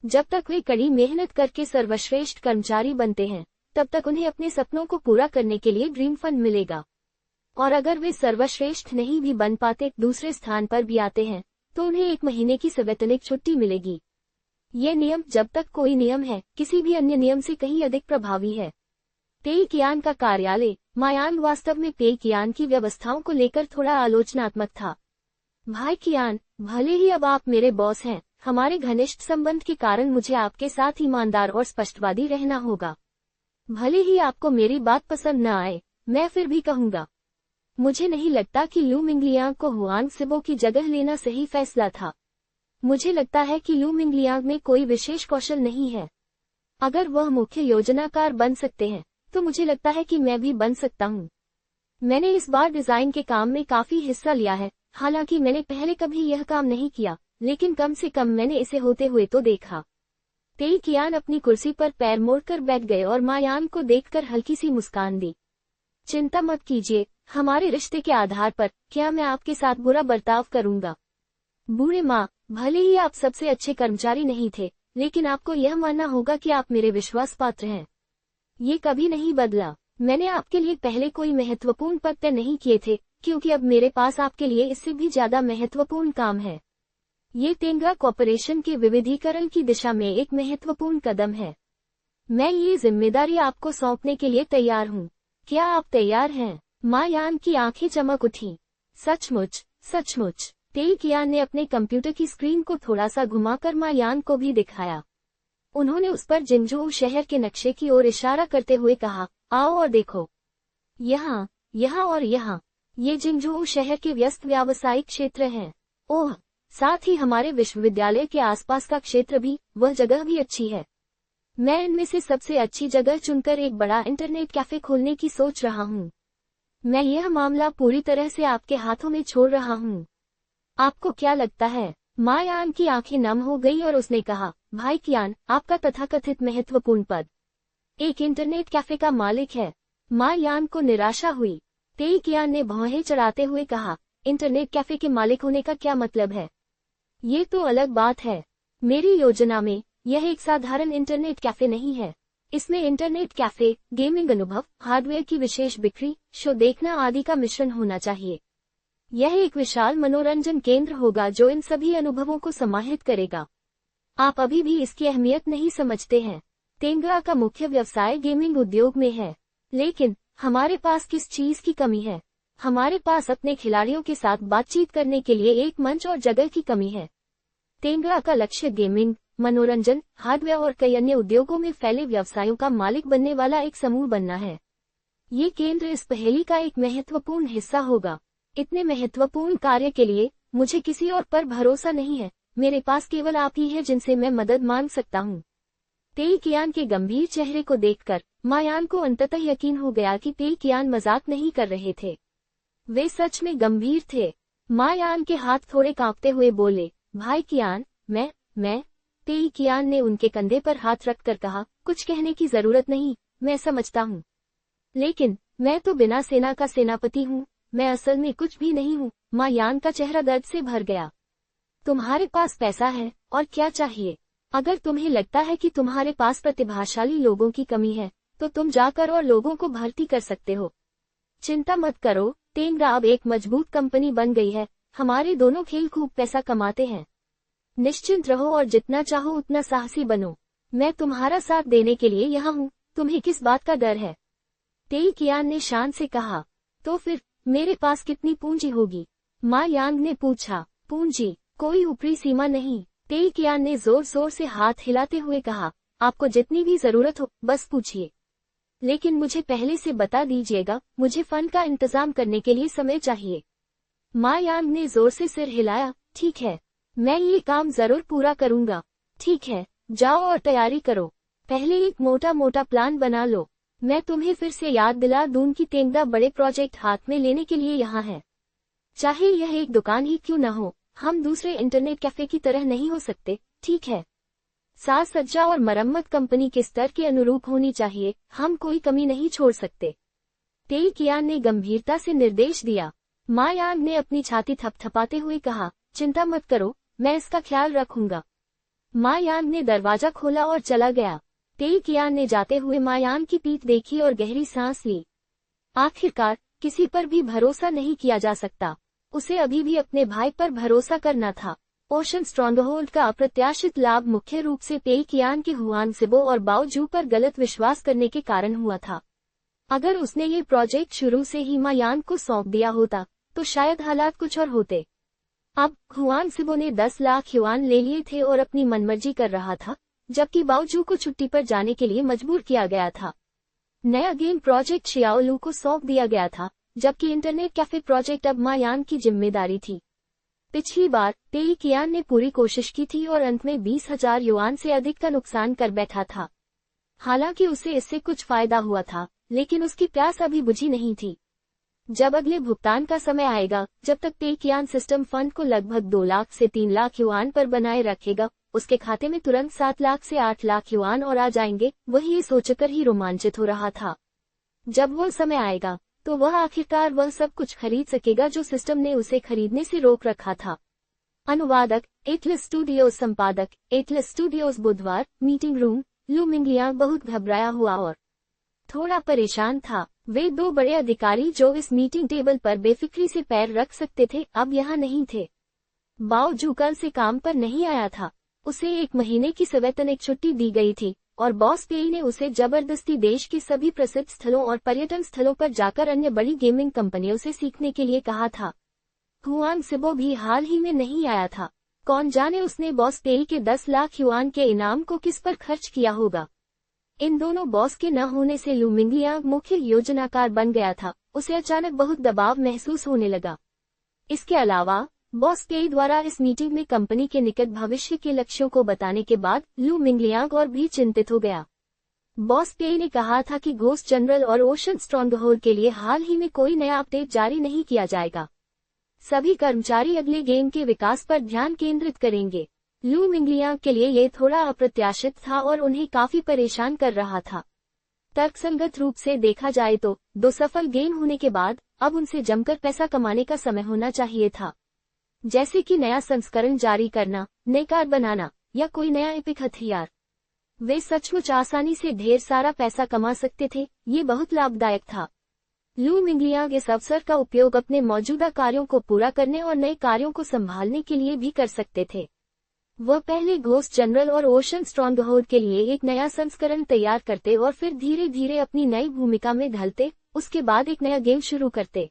जब तक वे कड़ी मेहनत करके सर्वश्रेष्ठ कर्मचारी बनते हैं तब तक उन्हें अपने सपनों को पूरा करने के लिए ड्रीम फंड मिलेगा। और अगर वे सर्वश्रेष्ठ नहीं भी बन पाते, दूसरे स्थान पर भी आते हैं, तो उन्हें 1 महीने की सवैतनिक छुट्टी मिलेगी। ये नियम, जब तक कोई नियम है, किसी भी अन्य नियम से कहीं अधिक प्रभावी है। पेई कियान का कार्यालय मायान वास्तव में पेई कियान की व्यवस्थाओं को लेकर थोड़ा आलोचनात्मक था। भाई कियान, भले ही अब आप मेरे बॉस हैं, हमारे घनिष्ठ संबंध के कारण मुझे आपके साथ ईमानदार और स्पष्टवादी रहना होगा। भले ही आपको मेरी बात पसंद न आए, मैं फिर भी कहूंगा। मुझे नहीं लगता कि लू मिंगलियांग को हुआंग सिबो की जगह लेना सही फैसला था। मुझे लगता है कि लू मिंगलियांग में कोई विशेष कौशल नहीं है। अगर वह मुख्य योजनाकार बन सकते हैं तो मुझे लगता है कि मैं भी बन सकता हूँ। मैंने इस बार डिजाइन के काम में काफी हिस्सा लिया है। हालांकि मैंने पहले कभी यह काम नहीं किया, लेकिन कम से कम मैंने इसे होते हुए तो देखा। पेई कियान अपनी कुर्सी पर पैर मोड़कर बैठ गए और मायान को देखकर हल्की सी मुस्कान दी। चिंता मत कीजिए, हमारे रिश्ते के आधार पर क्या मैं आपके साथ बुरा बर्ताव करूंगा? बूढ़े माँ, भले ही आप सबसे अच्छे कर्मचारी नहीं थे, लेकिन आपको यह मानना होगा कि आप मेरे विश्वास पात्र हैं। ये कभी नहीं बदला। मैंने आपके लिए पहले कोई महत्वपूर्ण पद तय नहीं किए थे, क्योंकि अब मेरे पास आपके लिए इससे भी ज्यादा महत्वपूर्ण काम है। ये तेंगा कॉर्पोरेशन के विविधीकरण की दिशा में एक महत्वपूर्ण कदम है। मैं ये जिम्मेदारी आपको सौंपने के लिए तैयार हूँ। क्या आप तैयार हैं? मायान की आंखें चमक उठी। सचमुच, सचमुच। पेई कियान ने अपने कंप्यूटर की स्क्रीन को थोड़ा सा घुमाकर मायान को भी दिखाया। उन्होंने उस पर जिंझू शहर के नक्शे की ओर इशारा करते हुए कहा, आओ और देखो। यहाँ, यहाँ और यहाँ। ये जिंगझोउ शहर के व्यस्त व्यावसायिक क्षेत्र हैं। ओह, साथ ही हमारे विश्वविद्यालय के आसपास का क्षेत्र भी, वह जगह भी अच्छी है। मैं इनमें से सबसे अच्छी जगह चुनकर एक बड़ा इंटरनेट कैफे खोलने की सोच रहा हूँ। मैं यह मामला पूरी तरह से आपके हाथों में छोड़ रहा हूँ। आपको क्या लगता है? मा यान की आंखें नम हो गई और उसने कहा, भाई कियान, आपका तथाकथित महत्वपूर्ण पद एक इंटरनेट कैफे का मालिक है। मा यान को निराशा हुई। तेई कियान ने भौहें चढ़ाते हुए कहा, इंटरनेट कैफे के मालिक होने का क्या मतलब है? ये तो अलग बात है। मेरी योजना में यह एक साधारण इंटरनेट कैफे नहीं है। इसमें इंटरनेट कैफे, गेमिंग अनुभव, हार्डवेयर की विशेष बिक्री, शो देखना आदि का मिश्रण होना चाहिए। यह एक विशाल मनोरंजन केंद्र होगा जो इन सभी अनुभवों को समाहित करेगा। आप अभी भी इसकी अहमियत नहीं समझते हैं। तेंगरा का मुख्य व्यवसाय गेमिंग उद्योग में है। लेकिन हमारे पास किस चीज की कमी है? हमारे पास अपने खिलाड़ियों के साथ बातचीत करने के लिए एक मंच और जगह की कमी है। तेंगरा का लक्ष्य गेमिंग, मनोरंजन, हार्डवेयर और कई अन्य उद्योगों में फैले व्यवसायों का मालिक बनने वाला एक समूह बनना है। ये केंद्र इस पहेली का एक महत्वपूर्ण हिस्सा होगा। इतने महत्वपूर्ण कार्य के लिए मुझे किसी और पर भरोसा नहीं है। मेरे पास केवल आप ही है जिनसे मैं मदद मांग सकता हूँ। तेई कियान के गंभीर चेहरे को देखकर मा यान को अंततः यकीन हो गया कि तेई कियान मजाक नहीं कर रहे थे। वे सच में गंभीर थे। मा यान के हाथ थोड़े कांपते हुए बोले, भाई कियान, मैं। तेई कियान ने उनके कंधे पर हाथ रखकर कहा, कुछ कहने की जरूरत नहीं, मैं समझता हूँ। लेकिन मैं तो बिना सेना का सेनापति हूँ, मैं असल में कुछ भी नहीं हूँ। मा यान का चेहरा दर्द से भर गया। तुम्हारे पास पैसा है, और क्या चाहिए? अगर तुम्हें लगता है कि तुम्हारे पास प्रतिभाशाली लोगों की कमी है, तो तुम जाकर और लोगों को भर्ती कर सकते हो। चिंता मत करो, तेंगरा अब एक मजबूत कंपनी बन गई है। हमारे दोनों खेल खूब पैसा कमाते हैं। निश्चिंत रहो और जितना चाहो उतना साहसी बनो। मैं तुम्हारा साथ देने के लिए यहाँ हूँ। तुम्हें किस बात का डर है? तेई कियान ने शान से कहा। तो फिर मेरे पास कितनी पूंजी होगी? मा यांग ने पूछा। पूंजी? कोई ऊपरी सीमा नहीं। तेई कियान ने जोर जोर से हाथ हिलाते हुए कहा, आपको जितनी भी जरूरत हो, बस पूछिए। लेकिन मुझे पहले से बता दीजिएगा, मुझे फंड का इंतजाम करने के लिए समय चाहिए। मा यांग ने जोर से सिर हिलाया। ठीक है, मैं ये काम जरूर पूरा करूंगा। ठीक है, जाओ और तैयारी करो। पहले एक मोटा मोटा प्लान बना लो। मैं तुम्हें फिर से याद दिला दूं कि तेंगरा बड़े प्रोजेक्ट हाथ में लेने के लिए यहाँ है। चाहे यह एक दुकान ही क्यों न हो, हम दूसरे इंटरनेट कैफे की तरह नहीं हो सकते, ठीक है? साज सज्जा और मरम्मत कंपनी के स्तर के अनुरूप होनी चाहिए, हम कोई कमी नहीं छोड़ सकते। तेई कियान ने गंभीरता से निर्देश दिया। मा यांग ने अपनी छाती थपथपाते हुए कहा, चिंता मत करो, मैं इसका ख्याल रखूंगा। मा यांग ने दरवाजा खोला और चला गया। तेई कियान ने जाते हुए मा यांग की पीठ देखी और गहरी सांस ली। आखिरकार किसी पर भी भरोसा नहीं किया जा सकता। उसे अभी भी अपने भाई पर भरोसा करना था। ओशन स्ट्रॉन्गहोल्ड का अप्रत्याशित लाभ मुख्य रूप से तेई कियान के हुआनसिबो और बाओजू पर गलत विश्वास करने के कारण हुआ था। अगर उसने ये प्रोजेक्ट शुरू से ही मा यांग को सौंप दिया होता, तो शायद हालात कुछ और होते। अब हुआनसिबो ने 10 लाख युआन ले लिए थे और अपनी मनमर्जी कर रहा था, जबकि बाओजू को छुट्टी पर जाने के लिए मजबूर किया गया था। नया गेम प्रोजेक्ट शियाओलू को सौंप दिया गया था, जबकि इंटरनेट कैफे प्रोजेक्ट अब मा यांग की जिम्मेदारी थी। पिछली बार तेई कियान ने पूरी कोशिश की थी और अंत में 20,000 युआन से अधिक का नुकसान कर बैठा था। हालांकि उसे इससे कुछ फायदा हुआ था, लेकिन उसकी प्यास अभी बुझी नहीं थी। जब अगले भुगतान का समय आएगा, जब तक तेई कियान सिस्टम फंड को लगभग 2 लाख से 3 लाख युआन पर बनाए रखेगा, उसके खाते में तुरंत 7 लाख से 8 लाख युआन और आ जाएंगे। वही ये सोचकर ही रोमांचित हो रहा था। जब वो समय आएगा, तो वह आखिरकार वह सब कुछ खरीद सकेगा जो सिस्टम ने उसे खरीदने से रोक रखा था। अनुवादक, एटलस स्टूडियोज। संपादक, एटलस स्टूडियोज। बुधवार, मीटिंग रूम, लू मिंगलिया बहुत घबराया हुआ और थोड़ा परेशान था। वे 2 बड़े अधिकारी जो इस मीटिंग टेबल पर बेफिक्री से पैर रख सकते थे, अब यहाँ नहीं थे। बाओजू कल से काम पर नहीं आया था। उसे 1 महीने की सवैतनिक छुट्टी दी गई थी और बॉस पेई ने उसे जबरदस्ती देश के सभी प्रसिद्ध स्थलों और पर्यटन स्थलों पर जाकर अन्य बड़ी गेमिंग कंपनियों से सीखने के लिए कहा था। हुआनसिबो भी हाल ही में नहीं आया था। कौन जाने उसने बॉस पेई के 10 लाख युआन के इनाम को किस पर खर्च किया होगा। इन दोनों बॉस के न होने से लू मिंगलियांग मुख्य योजनाकार बन गया था। उसे अचानक बहुत दबाव महसूस होने लगा। इसके अलावा बॉस पेई द्वारा इस मीटिंग में कंपनी के निकट भविष्य के लक्ष्यों को बताने के बाद लू मिंगलियांग और भी चिंतित हो गया। बॉस पेई ने कहा था कि घोस्ट जनरल और ओशन स्ट्रॉन्गहोल्ड के लिए हाल ही में कोई नया अपडेट जारी नहीं किया जाएगा। सभी कर्मचारी अगले गेम के विकास पर ध्यान केंद्रित करेंगे। लू मिंगलियांग के लिए ये थोड़ा अप्रत्याशित था और उन्हें काफी परेशान कर रहा था। तर्कसंगत रूप से देखा जाए तो 2 सफल गेम होने के बाद अब उनसे जमकर पैसा कमाने का समय होना चाहिए था, जैसे कि नया संस्करण जारी करना, नई कार बनाना या कोई नया एपिक हथियार। वे सचमुच आसानी से ढेर सारा पैसा कमा सकते थे। ये बहुत लाभदायक था। लू मिंगलियांग इस अवसर का उपयोग अपने मौजूदा कार्यों को पूरा करने और नए कार्यों को संभालने के लिए भी कर सकते थे। वह पहले घोस्ट जनरल और ओशन स्ट्रॉन्गहोल्ड के लिए एक नया संस्करण तैयार करते और फिर धीरे धीरे अपनी नई भूमिका में ढलते, उसके बाद एक नया गेम शुरू करते।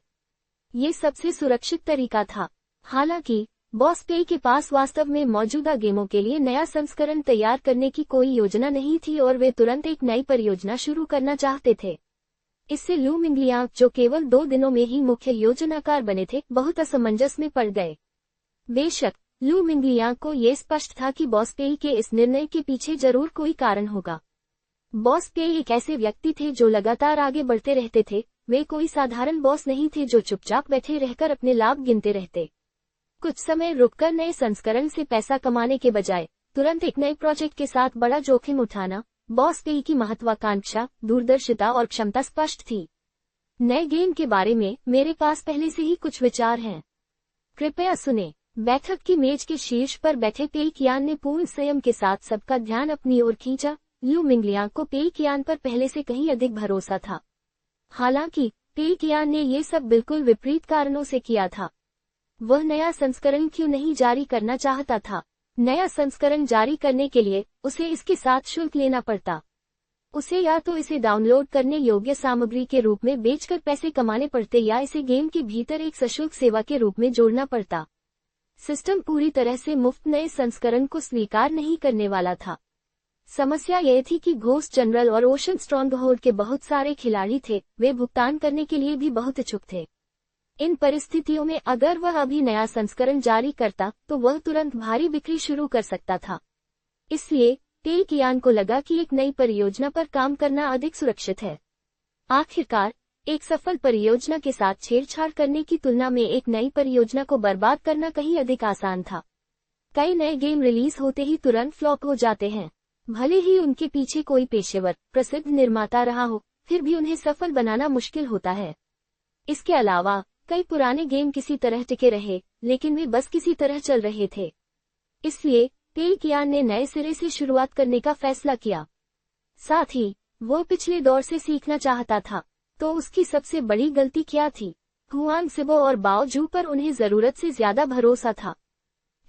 ये सबसे सुरक्षित तरीका था। हालांकि बॉस पेई के पास वास्तव में मौजूदा गेमों के लिए नया संस्करण तैयार करने की कोई योजना नहीं थी और वे तुरंत एक नई परियोजना शुरू करना चाहते थे। इससे लू मिंगलियांग, जो केवल 2 दिनों में ही मुख्य योजनाकार बने थे, बहुत असमंजस में पड़ गए। बेशक लू मिंगलियांग को ये स्पष्ट था कि बॉस पेई के इस निर्णय के पीछे जरूर कोई कारण होगा। बॉस पेई एक ऐसे व्यक्ति थे जो लगातार आगे बढ़ते रहते थे। वे कोई साधारण बॉस नहीं थे जो चुपचाप बैठे रहकर अपने लाभ गिनते रहते। कुछ समय रुककर नए संस्करण से पैसा कमाने के बजाय तुरंत एक नए प्रोजेक्ट के साथ बड़ा जोखिम उठाना, बॉस पेई की महत्वाकांक्षा, दूरदर्शिता और क्षमता स्पष्ट थी। नए गेम के बारे में मेरे पास पहले से ही कुछ विचार हैं। कृपया सुने। बैठक की मेज के शीर्ष पर बैठे पेई कियान ने पूर्ण संयम के साथ सबका ध्यान अपनी ओर खींचा। लू मिंगलियांग को पेई कियान पर पहले से कहीं अधिक भरोसा था। हालांकि पेई कियान ने ये सब बिल्कुल विपरीत कारणों से किया था। वह नया संस्करण क्यों नहीं जारी करना चाहता था? नया संस्करण जारी करने के लिए उसे इसके साथ शुल्क लेना पड़ता। उसे या तो इसे डाउनलोड करने योग्य सामग्री के रूप में बेचकर पैसे कमाने पड़ते या इसे गेम के भीतर एक सशुल्क सेवा के रूप में जोड़ना पड़ता। सिस्टम पूरी तरह से मुफ्त नए संस्करण को स्वीकार नहीं करने वाला था। समस्या यह थी कि घोस्ट जनरल और ओशन स्ट्रॉन्गहोल्ड के बहुत सारे खिलाड़ी थे। वे भुगतान करने के लिए भी बहुत इच्छुक थे। इन परिस्थितियों में अगर वह अभी नया संस्करण जारी करता तो वह तुरंत भारी बिक्री शुरू कर सकता था। इसलिए पेई कियान को लगा कि एक नई परियोजना पर काम करना अधिक सुरक्षित है। आखिरकार एक सफल परियोजना के साथ छेड़छाड़ करने की तुलना में एक नई परियोजना को बर्बाद करना कहीं अधिक आसान था। कई नए गेम रिलीज होते ही तुरंत फ्लॉप हो जाते हैं। भले ही उनके पीछे कोई पेशेवर प्रसिद्ध निर्माता रहा हो, फिर भी उन्हें सफल बनाना मुश्किल होता है। इसके अलावा कई पुराने गेम किसी तरह टिके रहे, लेकिन वे बस किसी तरह चल रहे थे। इसलिए पेई कियान ने नए सिरे से शुरुआत करने का फैसला किया। साथ ही वो पिछले दौर से सीखना चाहता था। तो उसकी सबसे बड़ी गलती क्या थी? हुआंग सिबो और बाओ जू पर उन्हें जरूरत से ज्यादा भरोसा था।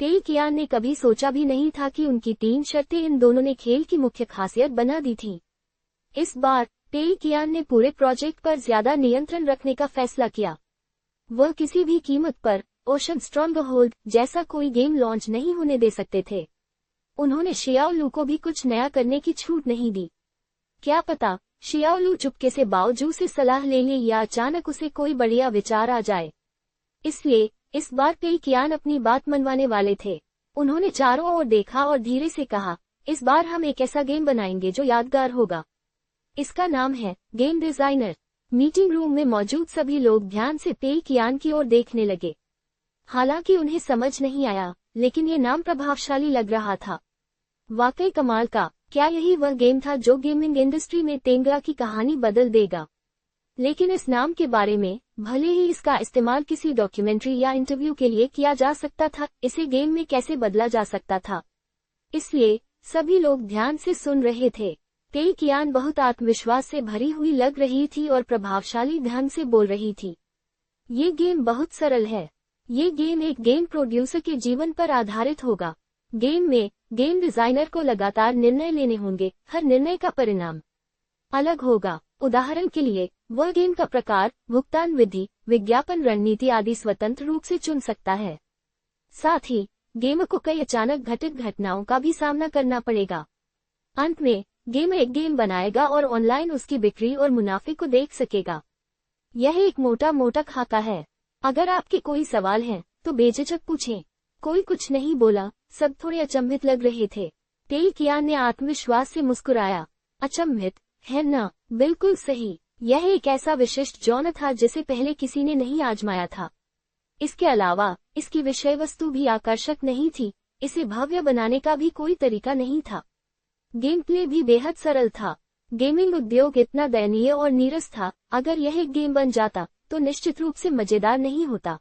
पेई कियान ने कभी सोचा भी नहीं था कि उनकी 3 शर्तें इन दोनों ने खेल की मुख्य खासियत बना दी थी। इस बार पेई कियान ने पूरे प्रोजेक्ट पर ज्यादा नियंत्रण रखने का फैसला किया। वह किसी भी कीमत पर ओशन स्ट्रॉन्गहोल्ड जैसा कोई गेम लॉन्च नहीं होने दे सकते थे। उन्होंने शियाओ लू को भी कुछ नया करने की छूट नहीं दी। क्या पता शियाओ लू चुपके से बाओ जू से सलाह ले ले या अचानक उसे कोई बढ़िया विचार आ जाए। इसलिए इस बार पेई कियान अपनी बात मनवाने वाले थे। उन्होंने चारों ओर देखा और धीरे से कहा, इस बार हम एक ऐसा गेम बनाएंगे जो यादगार होगा। इसका नाम है गेम डिजाइनर। मीटिंग रूम में मौजूद सभी लोग ध्यान से पेई कियान की ओर देखने लगे। हालांकि उन्हें समझ नहीं आया, लेकिन ये नाम प्रभावशाली लग रहा था। वाकई कमाल का। क्या यही वह गेम था जो गेमिंग इंडस्ट्री में तेंगा की कहानी बदल देगा? लेकिन इस नाम के बारे में, भले ही इसका इस्तेमाल किसी डॉक्यूमेंट्री या इंटरव्यू के लिए किया जा सकता था, इसे गेम में कैसे बदला जा सकता था? इसलिए सभी लोग ध्यान से सुन रहे थे। पेई कियान बहुत आत्मविश्वास से भरी हुई लग रही थी और प्रभावशाली ढंग से बोल रही थी। ये गेम बहुत सरल है। ये गेम एक गेम प्रोड्यूसर के जीवन पर आधारित होगा। गेम में गेम डिजाइनर को लगातार निर्णय लेने होंगे। हर निर्णय का परिणाम अलग होगा। उदाहरण के लिए वह गेम का प्रकार, भुगतान विधि, विज्ञापन रणनीति आदि स्वतंत्र रूप से चुन सकता है। साथ ही गेम को कई अचानक घटित घटनाओं का भी सामना करना पड़ेगा। अंत में गेम एक गेम बनाएगा और ऑनलाइन उसकी बिक्री और मुनाफे को देख सकेगा। यह एक मोटा मोटा खाका है। अगर आपके कोई सवाल हैं, तो बेझिझक पूछें। कोई कुछ नहीं बोला, सब थोड़े अचंभित लग रहे थे। तेई कियान ने आत्मविश्वास से मुस्कुराया। अचंभित, है ना? बिल्कुल सही। यह एक ऐसा विशिष्ट जॉनर था जिसे पहले किसी ने नहीं आजमाया था। इसके अलावा इसकी विषय वस्तु भी आकर्षक नहीं थी, इसे भव्य बनाने का भी कोई तरीका नहीं था। गेम प्ले भी बेहद सरल था। गेमिंग उद्योग इतना दयनीय और नीरस था, अगर यह एक गेम बन जाता तो निश्चित रूप से मजेदार नहीं होता।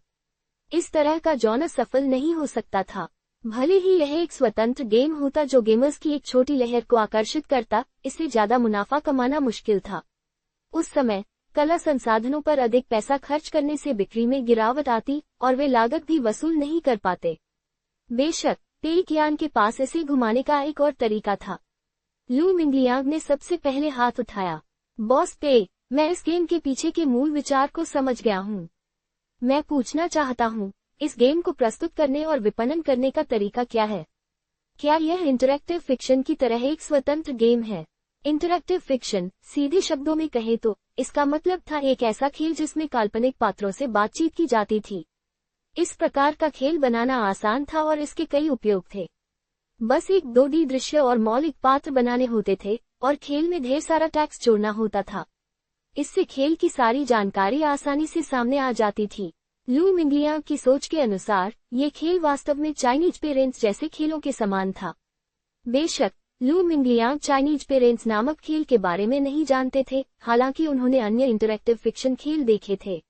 इस तरह का जॉनर सफल नहीं हो सकता था। भले ही यह एक स्वतंत्र गेम होता जो गेमर्स की एक छोटी लहर को आकर्षित करता, इससे ज्यादा मुनाफा कमाना मुश्किल था। उस समय कला संसाधनों पर अधिक पैसा खर्च करने से बिक्री में गिरावट आती और वे लागत भी वसूल नहीं कर पाते। बेशक तेई कियान के पास इसे घुमाने का एक और तरीका था। लू मिंगलियांग ने सबसे पहले हाथ उठाया। बॉस पे, मैं इस गेम के पीछे के मूल विचार को समझ गया हूँ। मैं पूछना चाहता हूँ, इस गेम को प्रस्तुत करने और विपणन करने का तरीका क्या है? क्या यह इंटरैक्टिव फिक्शन की तरह एक स्वतंत्र गेम है? इंटरैक्टिव फिक्शन, सीधे शब्दों में कहे तो, इसका मतलब था एक ऐसा खेल जिसमें काल्पनिक पात्रों से बातचीत की जाती थी। इस प्रकार का खेल बनाना आसान था और इसके कई उपयोग थे। बस एक 2D दृश्य और मौलिक पात्र बनाने होते थे और खेल में ढेर सारा टेक्स्ट जोड़ना होता था। इससे खेल की सारी जानकारी आसानी से सामने आ जाती थी। लू मिंगलियांग की सोच के अनुसार ये खेल वास्तव में चाइनीज पेरेंट्स जैसे खेलों के समान था। बेशक लू मिंगलियांग चाइनीज पेरेंट्स नामक खेल के बारे में नहीं जानते थे, हालांकि उन्होंने अन्य इंटरैक्टिव फिक्शन खेल देखे थे।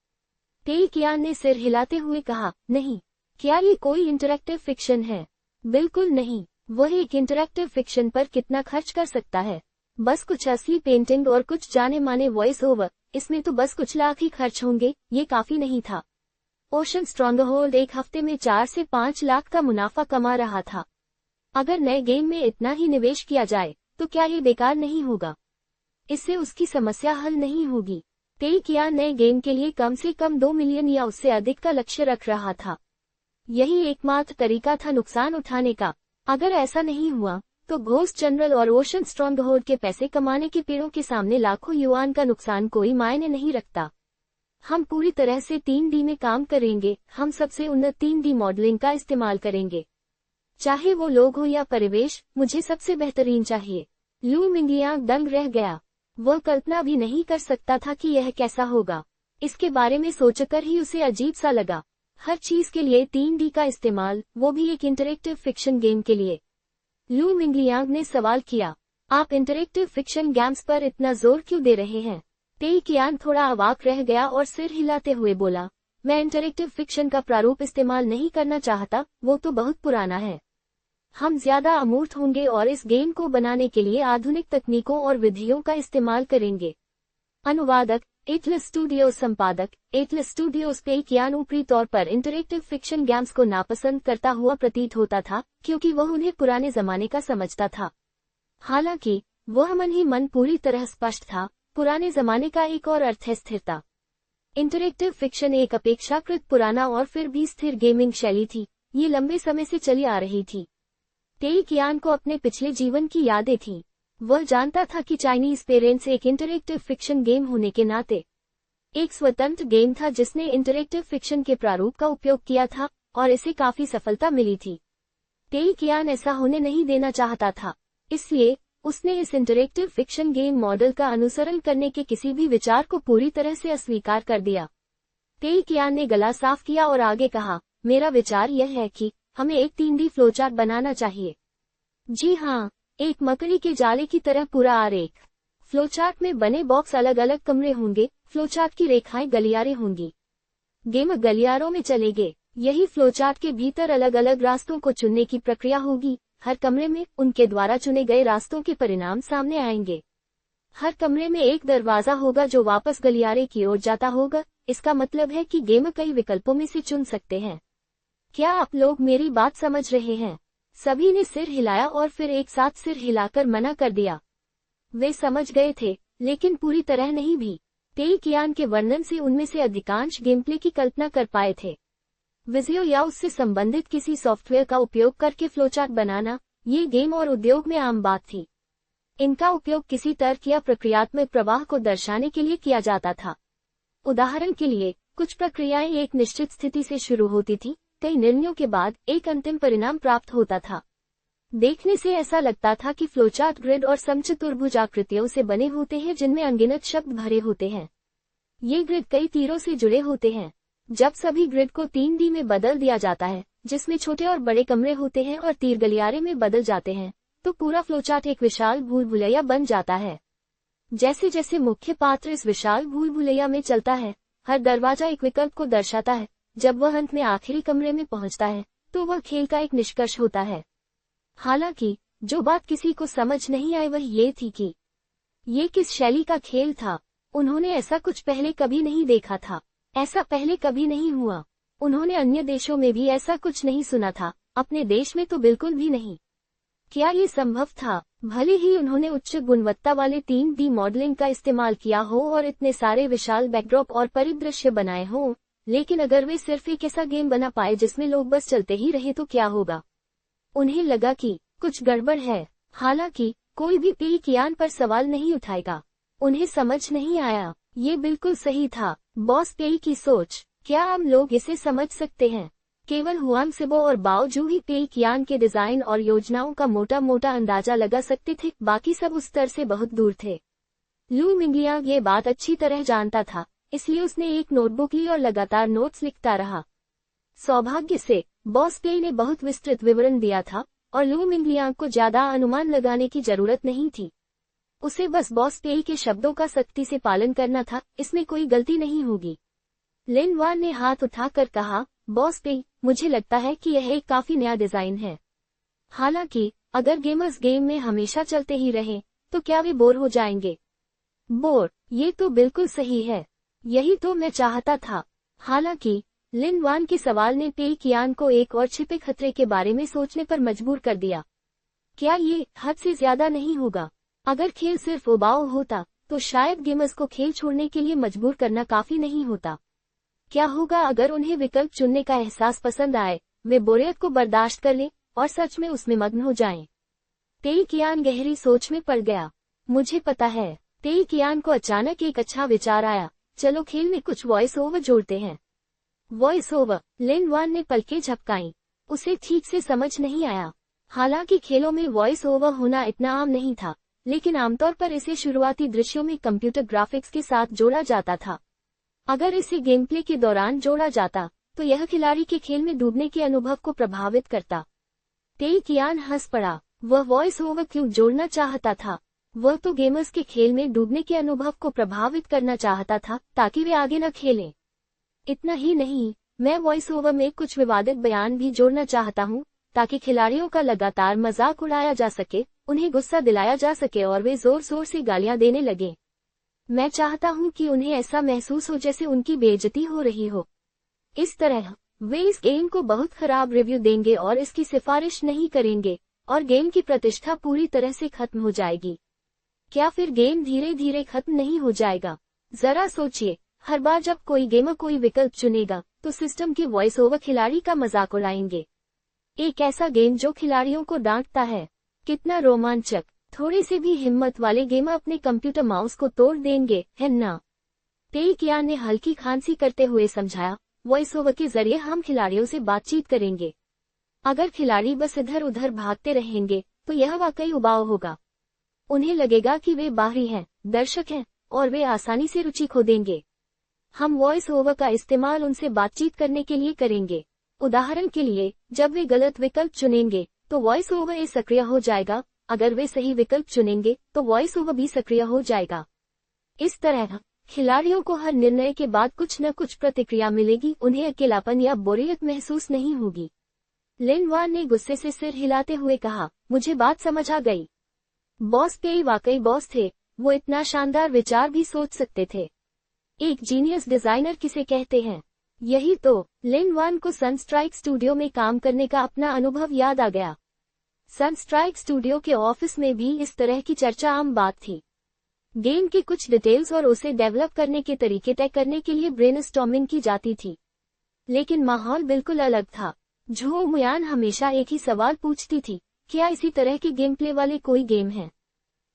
तेई कियान ने सिर हिलाते हुए कहा, नहीं। क्या ये कोई इंटरैक्टिव फिक्शन है? बिल्कुल नहीं। वह एक इंटरैक्टिव फिक्शन पर कितना खर्च कर सकता है? बस कुछ असली पेंटिंग और कुछ जाने माने वॉइस ओवर, इसमें तो बस कुछ लाख ही खर्च होंगे, ये काफी नहीं था। ओशन स्ट्रॉन्गहोल्ड एक हफ्ते में 4 से 5 लाख का मुनाफा कमा रहा था। अगर नए गेम में इतना ही निवेश किया जाए, तो क्या ये बेकार नहीं होगा? इससे उसकी समस्या हल नहीं होगी। तेई कियान नए गेम के लिए कम से कम 2 मिलियन या उससे अधिक का लक्ष्य रख रहा था। यही एकमात्र तरीका था नुकसान उठाने का। अगर ऐसा नहीं हुआ, तो घोस्ट जनरल और ओशन स्ट्रॉन्गहोल्ड के पैसे कमाने के पेड़ों के सामने लाखों युआन का नुकसान कोई मायने नहीं रखता। हम पूरी तरह से 3D में काम करेंगे, हम सबसे उन्नत 3D मॉडलिंग का इस्तेमाल करेंगे। चाहे वो लोग हो या परिवेश, मुझे सबसे बेहतरीन चाहिए। लू मिंगलियांग दंग रह गया। वह कल्पना भी नहीं कर सकता था कि यह कैसा होगा। इसके बारे में सोचकर ही उसे अजीब सा लगा। हर चीज के लिए 3D का इस्तेमाल, वो भी एक इंटरैक्टिव फिक्शन गेम के लिए। लू मिंगलियांग ने सवाल किया, आप इंटरैक्टिव फिक्शन गेम्स पर इतना जोर क्यों दे रहे हैं? तेई कियान थोड़ा अवाक रह गया और सिर हिलाते हुए बोला, मैं इंटरैक्टिव फिक्शन का प्रारूप इस्तेमाल नहीं करना चाहता, वो तो बहुत पुराना है। हम ज्यादा अमूर्त होंगे और इस गेम को बनाने के लिए आधुनिक तकनीकों और विधियों का इस्तेमाल करेंगे। अनुवादक, एटलस स्टूडियोज संपादक, एटलस स्टूडियोज। तेई कियान ऊपरी तौर पर इंटरैक्टिव फिक्शन गेम्स को नापसंद करता हुआ प्रतीत होता था, क्योंकि वह उन्हें पुराने जमाने का समझता था। हालांकि वह मन ही मन पूरी तरह स्पष्ट था, पुराने जमाने का एक और अर्थ है स्थिरता। इंटरैक्टिव फिक्शन एक अपेक्षाकृत पुराना और फिर भी स्थिर गेमिंग शैली थी, ये लंबे समय से चली आ रही थी। तेई कियान को अपने पिछले जीवन की यादें थीं। वह जानता था कि चाइनीज पेरेंट्स एक इंटरैक्टिव फिक्शन गेम होने के नाते एक स्वतंत्र गेम था जिसने इंटरैक्टिव फिक्शन के प्रारूप का उपयोग किया था और इसे काफी सफलता मिली थी। तेई कियान ऐसा होने नहीं देना चाहता था, इसलिए उसने इस इंटरैक्टिव फिक्शन गेम मॉडल का अनुसरण करने के किसी भी विचार को पूरी तरह से अस्वीकार कर दिया। तेई कियान ने गला साफ किया और आगे कहा, मेरा विचार यह है कि हमें एक 3D फ्लोचार्ट बनाना चाहिए। जी हाँ, एक मकड़ी के जाले की तरह पूरा आरेख। फ्लोचार्ट में बने बॉक्स अलग अलग कमरे होंगे, फ्लोचार्ट की रेखाएं गलियारे होंगी। गेम गलियारों में चलेंगे। यही फ्लोचार्ट के भीतर अलग अलग रास्तों को चुनने की प्रक्रिया होगी। हर कमरे में उनके द्वारा चुने गए रास्तों के परिणाम सामने आएंगे। हर कमरे में एक दरवाजा होगा जो वापस गलियारे की ओर जाता होगा। इसका मतलब है कि गेम कई विकल्पों में से चुन सकते हैं। क्या आप लोग मेरी बात समझ रहे हैं? सभी ने सिर हिलाया और फिर एक साथ सिर हिलाकर मना कर दिया। वे समझ गए थे, लेकिन पूरी तरह नहीं भी। तेई कियान के वर्णन से उनमें से अधिकांश गेमप्ले की कल्पना कर पाए थे। विजियो या उससे संबंधित किसी सॉफ्टवेयर का उपयोग करके फ्लोचार्ट बनाना, ये गेम और उद्योग में आम बात थी। इनका उपयोग किसी तर्क या प्रक्रियात्मक प्रवाह को दर्शाने के लिए किया जाता था। उदाहरण के लिए, कुछ प्रक्रियाएं एक निश्चित स्थिति से शुरू होती थी, कई निर्णयों के बाद एक अंतिम परिणाम प्राप्त होता था। देखने से ऐसा लगता था कि फ्लोचार्ट ग्रिड और समचतुर्भुज आकृतियों से बने होते हैं जिनमें अनगिनत शब्द भरे होते हैं। ये ग्रिड कई तीरों से जुड़े होते हैं। जब सभी ग्रिड को 3D में बदल दिया जाता है, जिसमें छोटे और बड़े कमरे होते हैं और तीर गलियारे में बदल जाते हैं, तो पूरा फ्लोचार्ट एक विशाल भूल भुलैया बन जाता है। जैसे जैसे मुख्य पात्र इस विशाल भूल भुलैया में चलता है, हर दरवाजा एक विकल्प को दर्शाता है। जब वह अंत में आखिरी कमरे में पहुंचता है, तो वह खेल का एक निष्कर्ष होता है। हालांकि जो बात किसी को समझ नहीं आई वह ये थी कि ये किस शैली का खेल था। उन्होंने ऐसा कुछ पहले कभी नहीं देखा था। ऐसा पहले कभी नहीं हुआ। उन्होंने अन्य देशों में भी ऐसा कुछ नहीं सुना था, अपने देश में तो बिल्कुल भी नहीं। क्या ये संभव था? भले ही उन्होंने उच्च गुणवत्ता वाले 3D मॉडलिंग का इस्तेमाल किया हो और इतने सारे विशाल बैकड्रॉप और परिदृश्य बनाए हों, लेकिन अगर वे सिर्फ एक ऐसा गेम बना पाए जिसमें लोग बस चलते ही रहे तो क्या होगा? उन्हें लगा कि कुछ गड़बड़ है। हालांकि कोई भी पेईकियान पर सवाल नहीं उठाएगा। उन्हें समझ नहीं आया। ये बिल्कुल सही था। बॉस पेई की सोच। क्या हम लोग इसे समझ सकते हैं? केवल हुआंग सिबो और बाओ जू ही पेईकियान के डिजाइन और योजनाओं का मोटा मोटा अंदाजा लगा सकते थे, बाकी सब उस स्तर से बहुत दूर थे। लू मिंगलियांग ये बात अच्छी तरह जानता था, इसलिए उसने एक नोटबुक ली और लगातार नोट्स लिखता रहा। सौभाग्य से बॉस पेई ने बहुत विस्तृत विवरण दिया था और लू मिंगलियांग को ज्यादा अनुमान लगाने की जरूरत नहीं थी। उसे बस बॉस पेई के शब्दों का सख्ती से पालन करना था, इसमें कोई गलती नहीं होगी। लिन वान ने हाथ उठाकर कहा, बॉस पेई, मुझे लगता है कि यह एक काफी नया डिजाइन है। हालांकि अगर गेमर्स गेम में हमेशा चलते ही रहें, तो क्या वे बोर हो जाएंगे? बोर, ये तो बिल्कुल सही है। यही तो मैं चाहता था। हालांकि लिन वान के सवाल ने पेईकियान को एक और छिपे खतरे के बारे में सोचने पर मजबूर कर दिया। क्या ये हद से ज्यादा नहीं होगा? अगर खेल सिर्फ उबाऊ होता, तो शायद गेमर्स को खेल छोड़ने के लिए मजबूर करना काफी नहीं होता। क्या होगा अगर उन्हें विकल्प चुनने का एहसास पसंद आए, वे बोरियत को बर्दाश्त कर लें और सच में उसमें मग्न हो जाएं? पेईकियान गहरी सोच में पड़ गया। मुझे पता है। पेईकियान को अचानक एक अच्छा विचार आया, चलो खेल में कुछ वॉइस ओवर जोड़ते हैं। Voice over. लिन वान ने पलकें झपकाईं। उसे ठीक से समझ नहीं आया। हालांकि खेलों में वॉइस ओवर होना इतना आम नहीं था, लेकिन आमतौर पर इसे शुरुआती दृश्यों में कंप्यूटर ग्राफिक्स के साथ जोड़ा जाता था। अगर इसे गेम प्ले के दौरान जोड़ा जाता, तो यह खिलाड़ी के खेल में डूबने के अनुभव को प्रभावित करता। पेईकियान हंस पड़ा। वह वॉइस ओवर क्यों जोड़ना चाहता था? वह तो गेमर्स के खेल में डूबने के अनुभव को प्रभावित करना चाहता था, ताकि वे आगे न खेलें। इतना ही नहीं, मैं वॉइस ओवर में कुछ विवादित बयान भी जोड़ना चाहता हूँ, ताकि खिलाड़ियों का लगातार मजाक उड़ाया जा सके, उन्हें गुस्सा दिलाया जा सके और वे जोर जोर से गालियां देने लगे। मैं चाहता हूं कि उन्हें ऐसा महसूस हो जैसे उनकी बेइज्जती हो रही हो। इस तरह वे इस गेम को बहुत खराब रिव्यू देंगे और इसकी सिफारिश नहीं करेंगे, और गेम की प्रतिष्ठा पूरी तरह से खत्म हो जाएगी। क्या फिर गेम धीरे धीरे खत्म नहीं हो जाएगा? जरा सोचिए, हर बार जब कोई गेमर कोई विकल्प चुनेगा, तो सिस्टम के वॉइस ओवर खिलाड़ी का मजाक उड़ाएंगे। एक ऐसा गेम जो खिलाड़ियों को डांटता है। कितना रोमांचक। थोड़े से भी हिम्मत वाले गेमर अपने कंप्यूटर माउस को तोड़ देंगे, है ना? पेईकियान ने हल्की खांसी करते हुए समझाया, वॉइस ओवर के जरिए हम खिलाड़ियों से बातचीत करेंगे। अगर खिलाड़ी बस इधर उधर भागते रहेंगे, तो यह वाकई उबाऊ होगा। उन्हें लगेगा कि वे बाहरी हैं, दर्शक हैं, और वे आसानी से रुचि खो देंगे। हम वॉइस ओवर का इस्तेमाल उनसे बातचीत करने के लिए करेंगे। उदाहरण के लिए, जब वे गलत विकल्प चुनेंगे, तो वॉइस ओवर सक्रिय हो जाएगा। अगर वे सही विकल्प चुनेंगे, तो वॉइस ओवर भी सक्रिय हो जाएगा। इस तरह खिलाड़ियों को हर निर्णय के बाद कुछ न कुछ प्रतिक्रिया मिलेगी, उन्हें अकेलापन या बोरियत महसूस नहीं होगी। लिन वान ने गुस्से से सिर हिलाते हुए कहा, मुझे बात समझ आ गई। बॉस पेई वाकई बॉस थे। वो इतना शानदार विचार भी सोच सकते थे। एक जीनियस डिजाइनर किसे कहते हैं? यही तो। लिन वान को सनस्ट्राइक स्टूडियो में काम करने का अपना अनुभव याद आ गया। सनस्ट्राइक स्टूडियो के ऑफिस में भी इस तरह की चर्चा आम बात थी। गेम के कुछ डिटेल्स और उसे डेवलप करने के तरीके तय करने के लिए ब्रेनस्टॉर्मिंग की जाती थी। लेकिन माहौल बिल्कुल अलग था। झो मुयान हमेशा एक ही सवाल पूछती थी, क्या इसी तरह के गेम प्ले वाले कोई गेम है?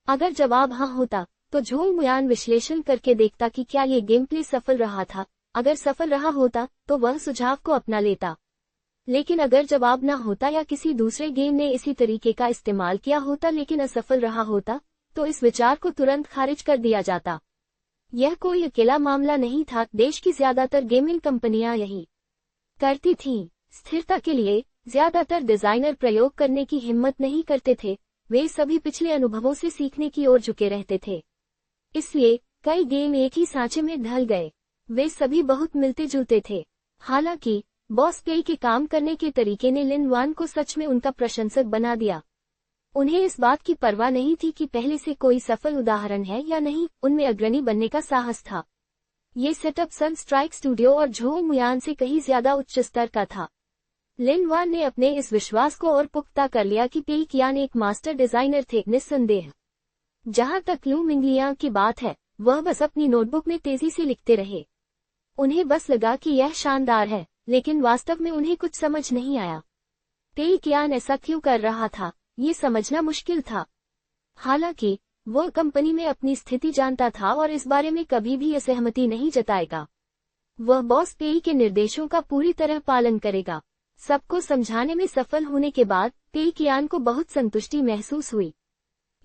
अगर जवाब हाँ होता तो झोंग मुयान विश्लेषण करके देखता कि क्या ये गेम प्ले सफल रहा था। अगर सफल रहा होता तो वह सुझाव को अपना लेता, लेकिन अगर जवाब न होता या किसी दूसरे गेम ने इसी तरीके का इस्तेमाल किया होता लेकिन असफल रहा होता, तो इस विचार को तुरंत खारिज कर दिया जाता। यह कोई अकेला मामला नहीं था, देश की ज्यादातर गेमिंग कंपनियां यही करती थीं। स्थिरता के लिए ज्यादातर डिजाइनर प्रयोग करने की हिम्मत नहीं करते थे, वे सभी पिछले अनुभवों से सीखने की ओर झुके रहते थे। इसलिए कई गेम एक ही सांचे में ढल गए। वे सभी बहुत मिलते जुलते थे। हालांकि बॉस पेई के काम करने के तरीके ने लिन वान को सच में उनका प्रशंसक बना दिया। उन्हें इस बात की परवाह नहीं थी कि पहले से कोई सफल उदाहरण है या नहीं, उनमें अग्रणी बनने का साहस था। ये सेटअप सन स्ट्राइक स्टूडियो और झोंग मुयान से कहीं ज्यादा उच्च स्तर का था। लिन वान ने अपने इस विश्वास को और पुख्ता कर लिया कि पेई कियान एक मास्टर डिजाइनर थे, निस्संदेह। जहां तक लू मिंगलियांग की बात है, वह बस अपनी नोटबुक में तेजी से लिखते रहे। उन्हें बस लगा कि यह शानदार है, लेकिन वास्तव में उन्हें कुछ समझ नहीं आया। पेई कियान ऐसा क्यों कर रहा था, ये समझना मुश्किल था। हालांकि वह कंपनी में अपनी स्थिति जानता था और इस बारे में कभी भी असहमति नहीं जताएगा। वह बॉस पेई के निर्देशों का पूरी तरह पालन करेगा। सबको समझाने में सफल होने के बाद पेई कियान को बहुत संतुष्टि महसूस हुई।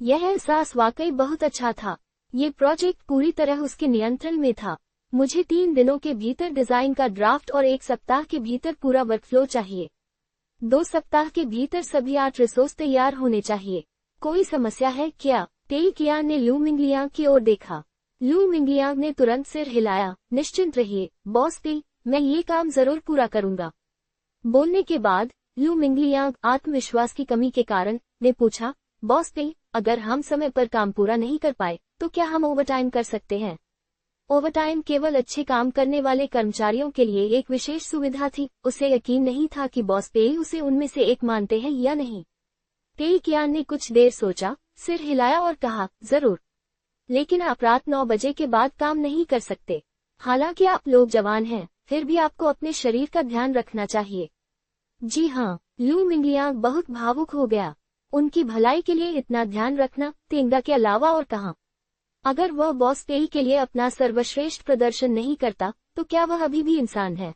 यह एहसास वाकई बहुत अच्छा था। ये प्रोजेक्ट पूरी तरह उसके नियंत्रण में था। मुझे 3 दिनों के भीतर डिजाइन का ड्राफ्ट और 1 सप्ताह के भीतर पूरा वर्कफ्लो चाहिए। 2 सप्ताह के भीतर सभी 8 रिसोर्स तैयार होने चाहिए। कोई समस्या है क्या? पेई कियान ने लू मिंगलियांग की ओर देखा। लू मिंगलियांग ने तुरंत सिर हिलाया। निश्चिंत रहिए बॉस पेई, मैं ये काम जरूर पूरा करूंगा। बोलने के बाद लू मिंगलियांग आत्मविश्वास की कमी के कारण ने पूछा, बॉस पेई, अगर हम समय पर काम पूरा नहीं कर पाए तो क्या हम ओवरटाइम कर सकते हैं? ओवरटाइम केवल अच्छे काम करने वाले कर्मचारियों के लिए एक विशेष सुविधा थी। उसे यकीन नहीं था कि बॉस पेई उसे उनमें से एक मानते हैं या नहीं। पेई कियान ने कुछ देर सोचा, सिर हिलाया और कहा, जरूर, लेकिन आप रात 9 बजे के बाद काम नहीं कर सकते। हालांकि आप लोग जवान हैं, फिर भी आपको अपने शरीर का ध्यान रखना चाहिए। जी हाँ, लू मिंगलियांग बहुत भावुक हो गया। उनकी भलाई के लिए इतना ध्यान रखना, तेंगा के अलावा और कहाँ? अगर वह बॉस पेई के लिए अपना सर्वश्रेष्ठ प्रदर्शन नहीं करता तो क्या वह अभी भी इंसान है?